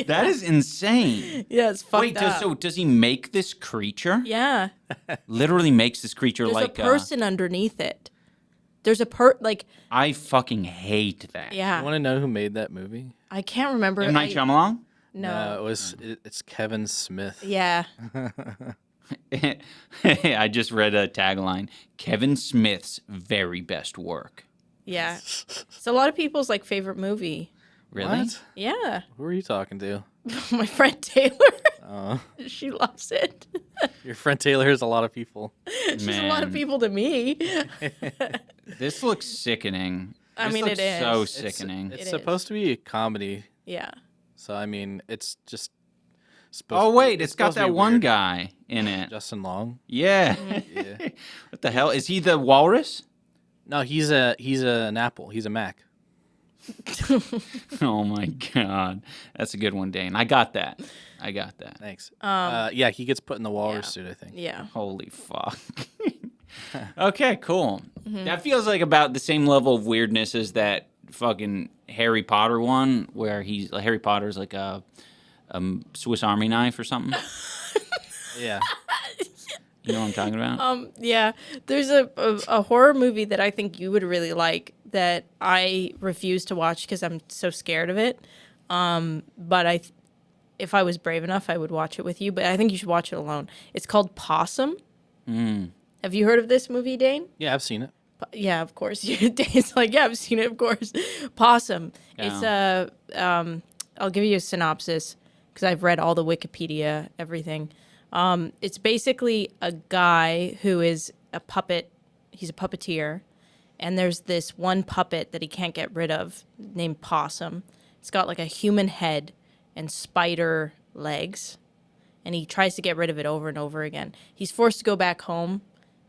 That is insane. Yeah, it's fucked Wait, up. does he make this creature? Yeah. Literally makes this creature There's like a person underneath it. There's a I fucking hate that. yeah. You want to know who made that movie? I can't remember. M. Night Shyamalan? No. It's Kevin Smith. Yeah. I just read a tagline: Kevin Smith's very best work. Yeah. It's a lot of people's favorite movie. Really? What? Yeah. Who are you talking to? My friend Taylor. Oh, She loves it. your friend Taylor has a lot of people. She's a lot of Man. people to me. This looks sickening. I mean, looks it is. so It's- sickening. It's It supposed to be a comedy, Yeah. so I mean, it's just. Supposed Oh to be- wait, it's got supposed to be that one weird. guy in it. Justin Long. Yeah. Yeah. What the hell? Is he the walrus? No, he's an apple. He's a Mac. Oh my god. That's a good one, Dane. I got that. Thanks. Yeah, he gets put in the walrus suit, I think. Yeah. Holy fuck. Okay, cool. Mm-hmm. That feels like about the same level of weirdness as that fucking Harry Potter one, where Harry Potter's like a Swiss Army knife or something. Yeah. You know what I'm talking about? Yeah. There's a horror movie that I think you would really like that I refuse to watch because I'm so scared of it. But if I was brave enough, I would watch it with you. But I think you should watch it alone. It's called Possum. Have you heard of this movie, Dane? Yeah, I've seen it. Yeah, of course. Dane's yeah, I've seen it, of course. Possum. Yeah. It's I'll give you a synopsis because I've read all the Wikipedia, everything. It's basically a guy who is a puppet. He's a puppeteer. And there's this one puppet that he can't get rid of named Possum. It's got a human head and spider legs. And he tries to get rid of it over and over again. He's forced to go back home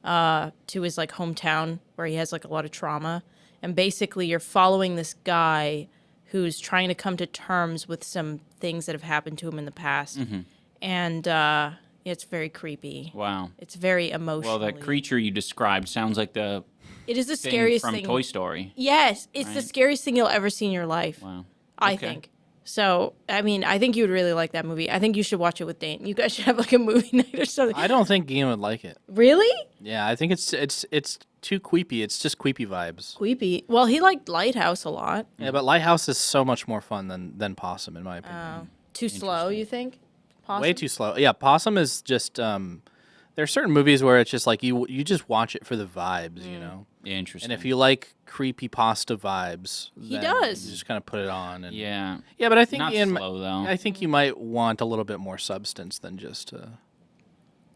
to his hometown where he has a lot of trauma. And basically you're following this guy who's trying to come to terms with some things that have happened to him in the past. And it's very creepy. Wow. It's very emotional. Well, that creature you described sounds like the It is the thing scariest from thing. Toy Story. Yes, it's the scariest thing you'll ever see in your life. Wow. I Okay. think. So, I mean, I think you would really like that movie. I think you should watch it with Dane. You guys should have a movie night or something. I don't think Ian would like it. Really? Yeah, I think it's too queepy. It's just queepy vibes. Creepy. Well, he liked Lighthouse a lot. Yeah, but Lighthouse is so much more fun than Possum, in my opinion. Too slow, you think? Possum? Way too slow. Yeah, Possum is just There's certain movies where it's just like you just watch it for the vibes, you know. Interesting. And if you like creepypasta vibes, He then does. You just kind of put it on. And yeah. Yeah, but I think Not Ian, slow, though. I think you might want a little bit more substance than just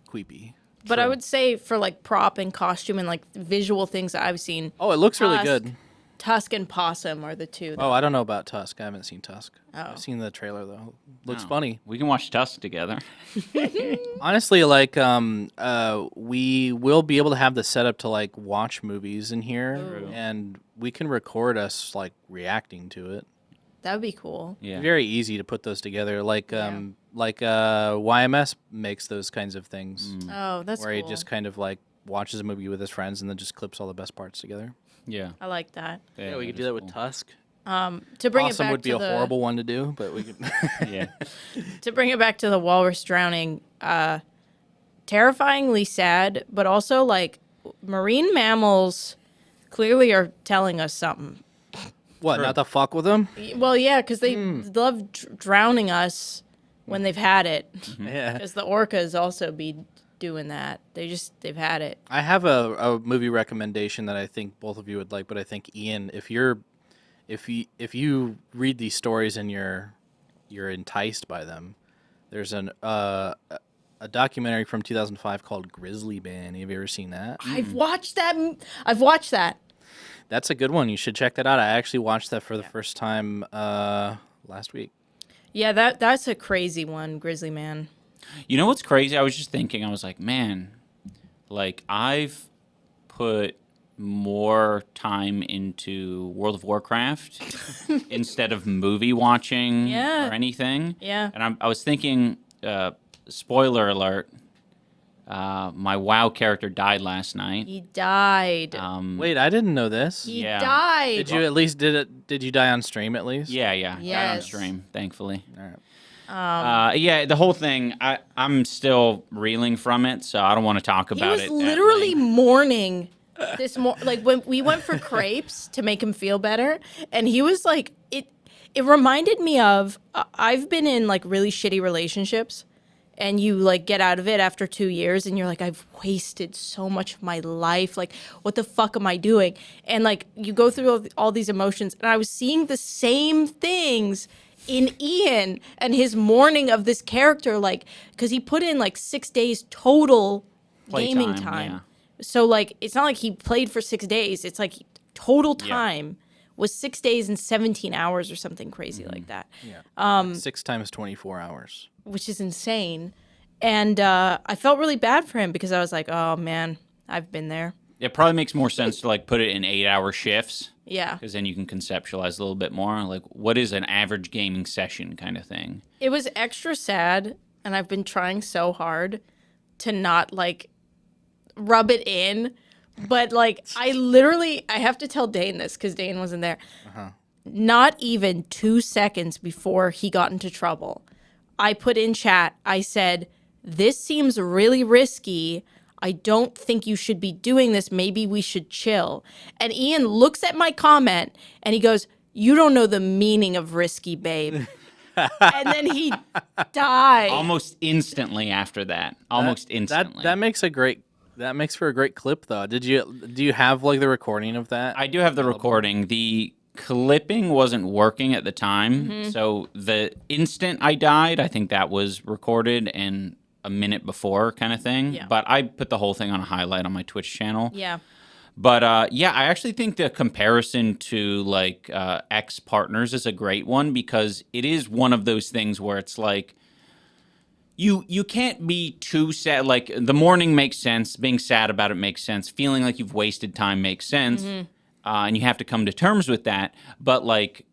creepy. But I would say for like prop and costume and like visual things that I've seen, Oh, it looks really Tusk. good. Tusk and Possum are the two. Oh, I don't know about Tusk. I haven't seen Tusk. Oh. I've seen the trailer though. Looks Oh. funny. We can watch Tusk together. Honestly, like we will be able to have the setup to like watch movies in here, Ooh. and we can record us like reacting to it. That would be cool. Yeah. Very easy to put those together. Like YMS makes those kinds of things Oh, that's where cool. he just kind of like watches a movie with his friends and then just clips all the best parts together. Yeah. I like that. Yeah, we could is do that with cool. Tusk. To bring it Awesome back would be to a the horrible one to do, but we could. Yeah. to bring it back to the walrus drowning, terrifyingly sad, but also like marine mammals clearly are telling us something. What? True. Not to fuck with them? Well, yeah, because they love drowning us when they've had it. Yeah. Because the orcas also be doing that. They've had it. I have a movie recommendation that I think both of you would like, but I think Ian, if you read these stories and you're enticed by them, there's a documentary from 2005 called Grizzlyman. Have you ever seen that? I've watched that. I've watched that. That's a good one. You should check that out. I actually watched that for the first time last week. Yeah, that's a crazy one, Grizzlyman. You know what's crazy? I was just thinking, I was like, man, like I've put more time into World of Warcraft instead of movie watching Yeah. or anything. Yeah. And I was thinking, spoiler alert, my WoW character died last night. He died. Wait, I didn't know this. He yeah. died. Did you at least did you die on stream at least? Yeah, died on Yes. stream, thankfully. All right. Yeah, the whole thing, I'm still reeling from it, so I don't want to talk He about was it. literally mourning this like when we went for crepes to make him feel better, and he was like, it reminded me of I've been in like really shitty relationships, and you like get out of it after 2 years, and you're like, I've wasted so much of my life. Like, what the fuck am I doing? And like you go through all these emotions, and I was seeing the same things in Ian and his mourning of this character, like, because he put in like 6 days total gaming Playtime, time. yeah. So like, it's not like he played for 6 days. It's like total time was 6 days and 17 hours or something crazy like that, Yeah. 6 times 24 hours. which is insane. And I felt really bad for him because I was like, oh man, I've been there. It probably makes more sense to like put it in 8-hour shifts. Yeah. Because then you can conceptualize a little bit more, like what is an average gaming session kind of thing. It was extra sad, and I've been trying so hard to not like rub it in, but like I have to tell Dane this because Dane wasn't there. Not even 2 seconds before he got into trouble, I put in chat, I said, this seems really risky. I don't think you should be doing this. Maybe we should chill. And Ian looks at my comment and he goes, you don't know the meaning of risky, babe. And then he died. Almost instantly after that. Almost instantly. That makes for a great clip though. Do you have like the recording of that? I do have the recording. The clipping wasn't working at the time. So the instant I died, I think that was recorded and a minute before kind of thing. Yeah. But I put the whole thing on a highlight on my Twitch channel. Yeah. But yeah, I actually think the comparison to like ex-partners is a great one because it is one of those things where it's like you can't be too sad. Like the mourning makes sense, being sad about it makes sense, feeling like you've wasted time makes sense, and you have to come to terms with that. But like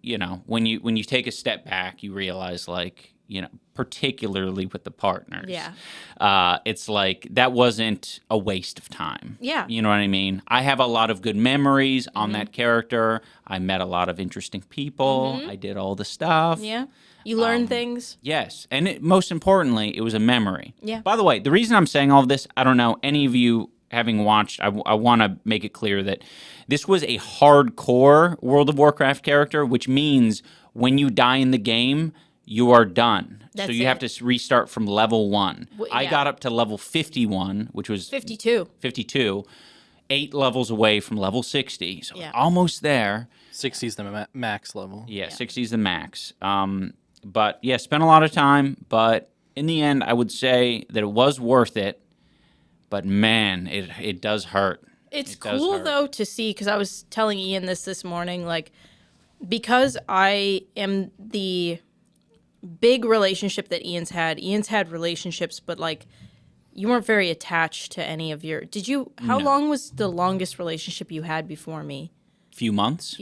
when you take a step back, you realize like particularly with the partners. Yeah. It's like that wasn't a waste of time. Yeah. You know what I mean? I have a lot of good memories on that character. I met a lot of interesting people. I did all the stuff. Yeah. You learn things. Yes. And most importantly, it was a memory. Yeah. By the way, the reason I'm saying all of this, I don't know, any of you having watched, I want to make it clear that this was a hardcore World of Warcraft character, which means when you die in the game, you are done. So you have to restart from level 1. I got up to level 51, which was 52, 8 levels away from level 60. So almost there. 60 is the max level. Yeah, 60 is the max. But yeah, spent a lot of time. But in the end, I would say that it was worth it. But man, it does hurt. It's cool though to see, because I was telling Ian this morning, like, because I am the big relationship that Ian's had relationships, but like you weren't very attached to any of your. How long was the longest relationship you had before me? Few months.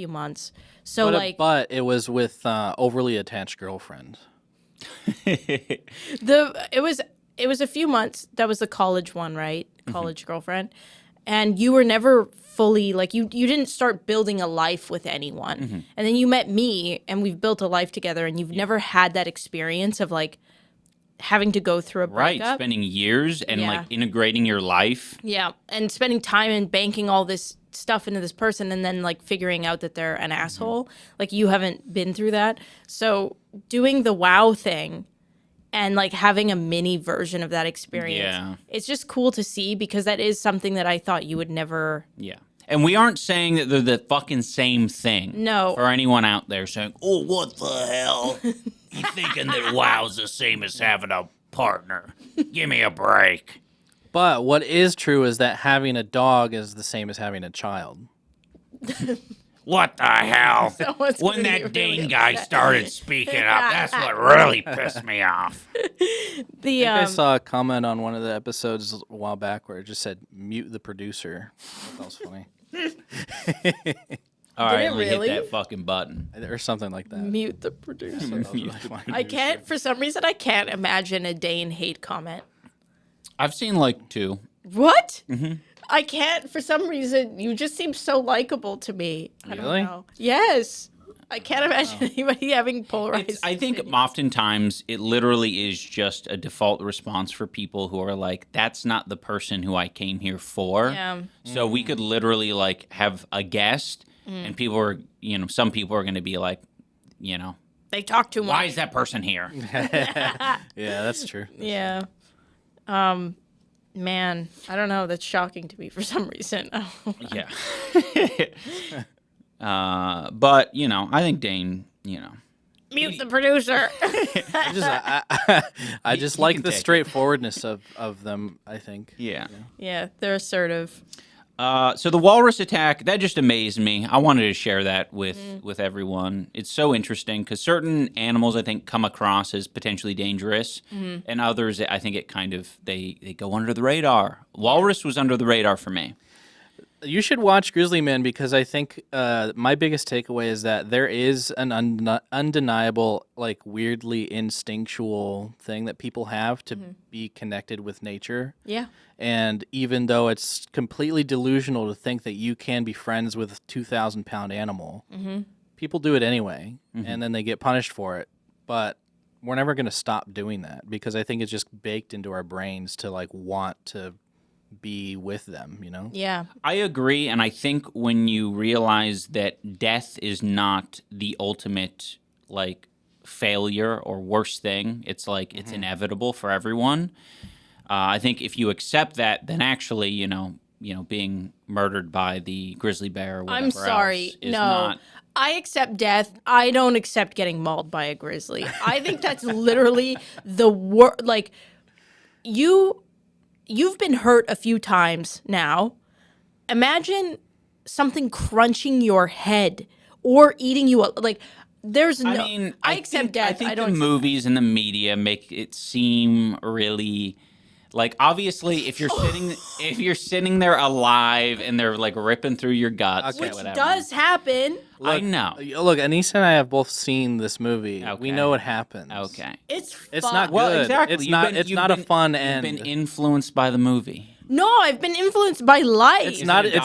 So but it was with overly attached girlfriend. It was a few months. That was the college one, right? College girlfriend. And you were never fully, like, you didn't start building a life with anyone. And then you met me, and we've built a life together, and you've never had that experience of, like, having to go through a breakup. Right, spending years and, like, integrating your life. Yeah, and spending time and banking all this stuff into this person and then, like, figuring out that they're an asshole. Like, you haven't been through that. So doing the WoW thing and like having a mini version of that experience. It's just cool to see, because that is something that I thought you would never. Yeah. And we aren't saying that they're the fucking same thing. No. For anyone out there saying, oh, what the hell? You thinking that WoW's the same as having a partner? Give me a break. But what is true is that having a dog is the same as having a child. What the hell? When that Dane guy started speaking up, that's what really pissed me off. I saw a comment on one of the episodes a while back where it just said, mute the producer. That was funny. All right, hit that fucking button. Or something like that. Mute the producer. I can't, for some reason, I can't imagine a Dane hate comment. I've seen like 2. What? I can't, for some reason, you just seem so likable to me. I don't know. Yes. I can't imagine anybody having polarized. I think oftentimes it literally is just a default response for people who are like, that's not the person who I came here for. Yeah. So we could literally like have a guest and people are, some people are going to be like, they talk too much. Why is that person here? Yeah, that's true. Yeah. Man, I don't know. That's shocking to me for some reason. Yeah. But, I think Dane, Mute the producer. I just like the straightforwardness of them, I think. Yeah. Yeah, they're assertive. So the Walrus Attack, that just amazed me. I wanted to share that with everyone. It's so interesting because certain animals, I think, come across as potentially dangerous, and others, I think it kind of, they go under the radar. Walrus was under the radar for me. You should watch Grizzlyman, because I think my biggest takeaway is that there is an undeniable, like, weirdly instinctual thing that people have to be connected with nature. Yeah. And even though it's completely delusional to think that you can be friends with a 2,000-pound animal, people do it anyway, and then they get punished for it. But we're never going to stop doing that, because I think it's just baked into our brains to, like, want to be with them, Yeah. I agree, and I think when you realize that death is not the ultimate, like, failure or worst thing, it's like it's inevitable for everyone. I think if you accept that, then actually, being murdered by the grizzly bear or whatever I'm sorry. else is No. not. I accept death. I don't accept getting mauled by a grizzly. I think that's literally the worst. Like, you've been hurt a few times now. Imagine something crunching your head or eating you. There's no. I accept death. I think the movies and the media make it seem really. Like, obviously, if you're sitting there alive and they're like ripping through your guts, which whatever. does happen. I know. Look, Anisa and I have both seen this movie. Okay. We know what happens. Okay. It's not good. Well, exactly. It's not a fun end. You've been influenced by the movie. No, I've been influenced by life. It's not a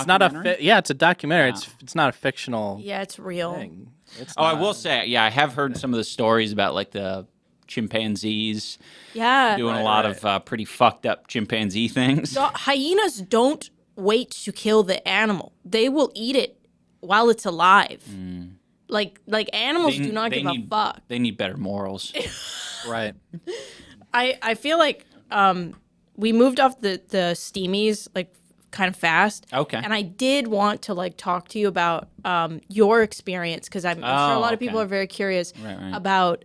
it's a documentary. Wow. It's not a fictional. Yeah, it's real. Thing. I will say, I have heard some of the stories about like the chimpanzees. Yeah. Doing a lot of pretty fucked up chimpanzee things. So hyenas don't wait to kill the animal. They will eat it while it's alive. Like animals do not give a fuck. They need better morals. Right. I feel like we moved off the STEAMIES like kind of fast. Okay. And I did want to like talk to you about your experience because I'm sure a lot of people are very curious about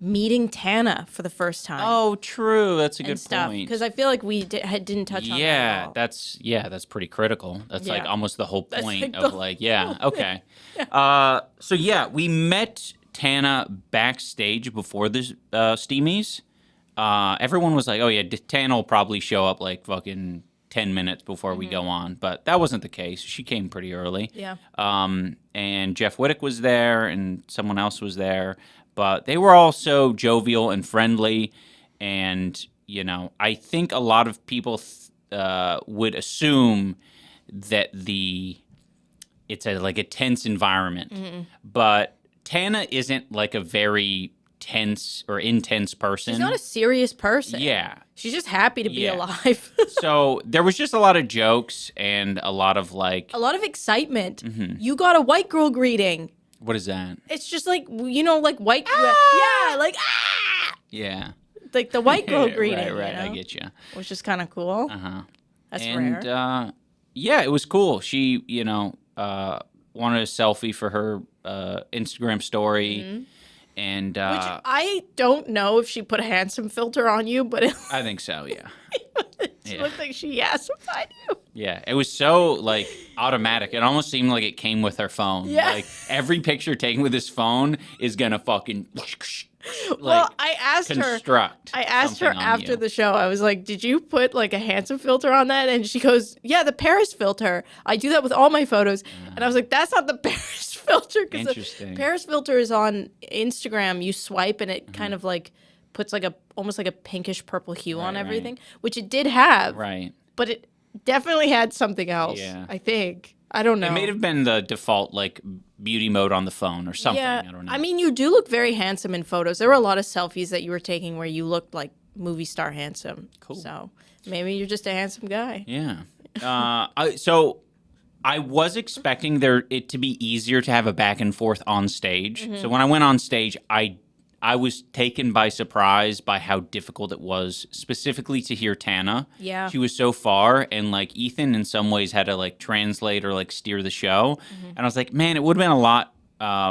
meeting Tana for the first time. Oh, true. That's a good point. Because I feel like we didn't touch on that at all. That's pretty critical. That's like almost the whole point like of like, okay. So yeah, we met Tana backstage before the STEAMIES. Everyone was like, oh yeah, Tana will probably show up like fucking 10 minutes before we go on, but that wasn't the case. She came pretty early. Yeah. And Jeff Wittick was there and someone else was there. But they were all so jovial and friendly, and I think a lot of people would assume that it's like a tense environment. But Tana isn't like a very tense or intense person. She's not a serious person. Yeah. She's just happy to be alive. So there was just a lot of jokes and a lot of excitement. You got a white girl greeting. What is that? It's just like, like white. Yeah, like, Yeah. Like the white girl greeting. Right, I get you. Which is kind of cool. That's rare. And, yeah, it was cool. She, wanted a selfie for her Instagram story. And which I don't know if she put a handsome filter on you, but I think so, yeah. It looked like she yassified you. Yeah, it was so like automatic. It almost seemed like it came with her phone. Yeah. Like every picture taken with this phone is gonna fucking well, I asked her after the show. I was like, "Did you put like a handsome filter on that?" And she goes, "Yeah, the Paris filter. I do that with all my photos." And I was like, "That's not the Paris filter because the Paris filter is on Instagram. You swipe and it kind of like puts like almost like a pinkish purple hue on everything, which it did have. Right. But it definitely had something else. Yeah. I think. I don't know. It may have been the default like beauty mode on the phone or something. Yeah, I don't know. I mean, you do look very handsome in photos. There were a lot of selfies that you were taking where you looked like movie star handsome. Cool. So maybe you're just a handsome guy. Yeah. So I was expecting it to be easier to have a back and forth on stage. So when I went on stage, I was taken by surprise by how difficult it was, specifically to hear Tana. Yeah. She was so far, and like Ethan in some ways had to like translate or like steer the show. And I was like, man, it would have been a lot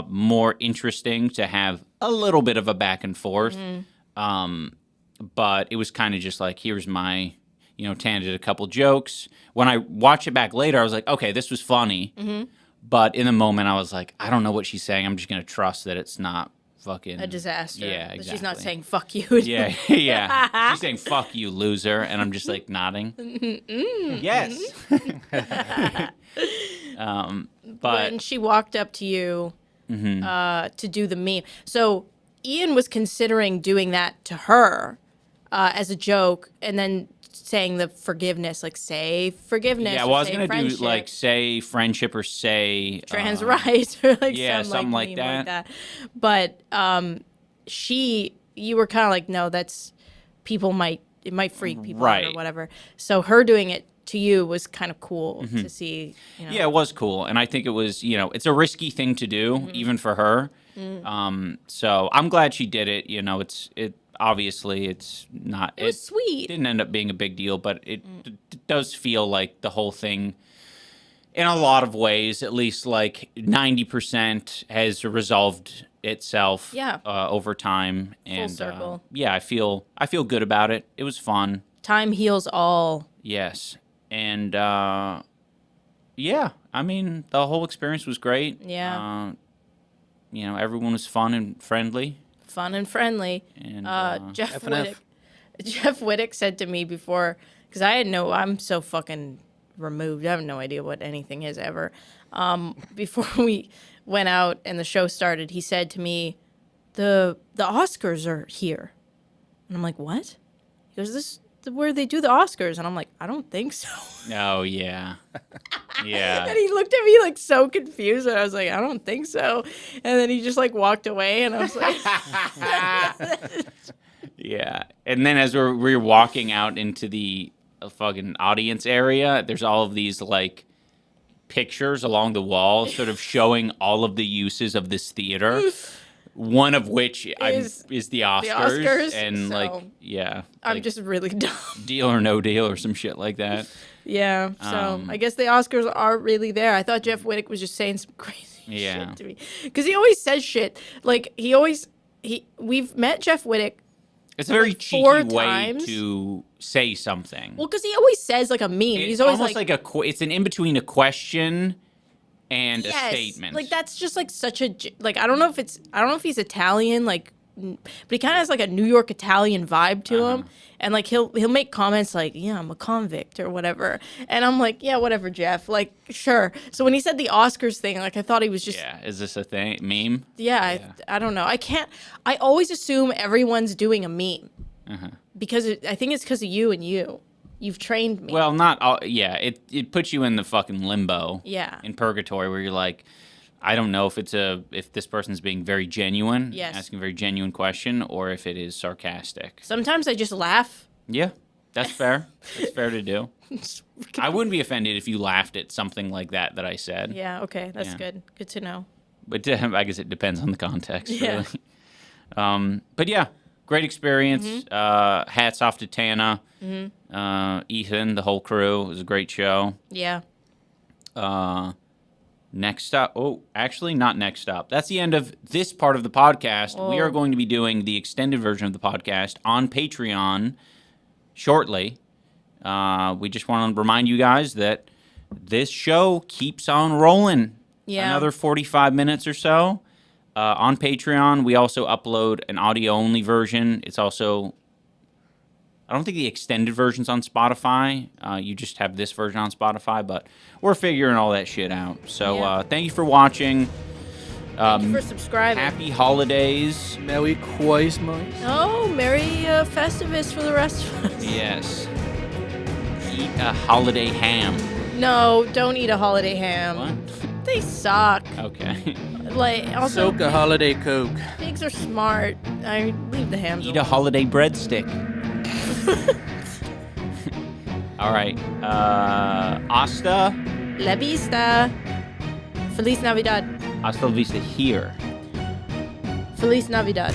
more interesting to have a little bit of a back and forth. But it was kind of just like, here's my, Tana did a couple jokes. When I watched it back later, I was like, okay, this was funny. But in the moment, I was like, I don't know what she's saying. I'm just going to trust that it's not fucking a disaster. Yeah, exactly. She's not saying fuck you. Yeah. She's saying fuck you, loser, and I'm just like nodding. Yes. But when she walked up to you to do the meme, so Ian was considering doing that to her as a joke, and then saying the forgiveness, like say forgiveness. Yeah, well, I was gonna do like say friendship or say trans rights or like something like that. But you were kind of like, no, that's it might freak people out or whatever. So her doing it to you was kind of cool to see. Yeah, it was cool, and I think it was it's a risky thing to do even for her. So I'm glad she did it. Obviously, it's not. It was sweet. It didn't end up being a big deal, but it does feel like the whole thing, in a lot of ways, at least like 90% has resolved itself. Over time, and full circle. I feel good about it. It was fun. Time heals all. Yes, and I mean the whole experience was great. Yeah. Everyone was fun and friendly. And Jeff Wittick said to me before, because I'm so fucking removed. I have no idea what anything is ever. Before we went out and the show started, he said to me, the Oscars are here. And I'm like, what? He goes, this is where they do the Oscars. And I'm like, I don't think so. Oh, yeah. Yeah. And he looked at me like so confused, and I was like, I don't think so. And then he just like walked away, and I was like, yeah. And then as we're walking out into the fucking audience area, there's all of these like pictures along the wall, sort of showing all of the uses of this theater. one of which is the Oscars. And so I'm just really dumb. Deal or No Deal or some shit like that. Yeah, so I guess the Oscars are really there. I thought Jeff Wittick was just saying some crazy shit to me. Because he always says shit. Like, we've met Jeff Wittick. It's a very cheeky way to say something. Well, because he always says, like, a meme. He's always almost like it's an in-between a question and a statement. Like, that's just, like, such a... Like, I don't know if he's Italian, like... But he kind of has, like, a New York Italian vibe to him. And, like, he'll make comments like, yeah, I'm a convict or whatever. And I'm like, yeah, whatever, Jeff. Like, sure. So when he said the Oscars thing, like, I thought he was just... Yeah, is this a thing? Meme? Yeah. I don't know. I always assume everyone's doing a meme. Because I think it's because of you and you. You've trained me. Well, not all... Yeah, it puts you in the fucking limbo. Yeah. In purgatory where you're like... I don't know if this person's being very genuine, asking a very genuine question, or if it is sarcastic. Sometimes I just laugh. Yeah, that's fair. That's fair to do. I wouldn't be offended if you laughed at something like that I said. Yeah, okay, that's good. Good to know. But I guess it depends on the context, really. But yeah, great experience. Hats off to Tana, Ethan, the whole crew. It was a great show. Yeah. Next up, not next up. That's the end of this part of the podcast. We are going to be doing the extended version of the podcast on Patreon shortly. We just want to remind you guys that this show keeps on rolling. Yeah. Another 45 minutes or so. On Patreon, we also upload an audio-only version. It's also... I don't think the extended version's on Spotify. You just have this version on Spotify, but we're figuring all that shit out. So thank you for watching. Thank you for subscribing. Happy holidays. Merry Christmas. Oh, Merry Festivus for the rest of us. Yes. Eat a holiday ham. No, don't eat a holiday ham. What? They suck. Okay. Like, also, Soak a holiday Coke. Pigs are smart. I leave the hams Eat a holiday breadstick. All right. Hasta. La vista. Feliz Navidad. Hasta la vista here. Feliz Navidad.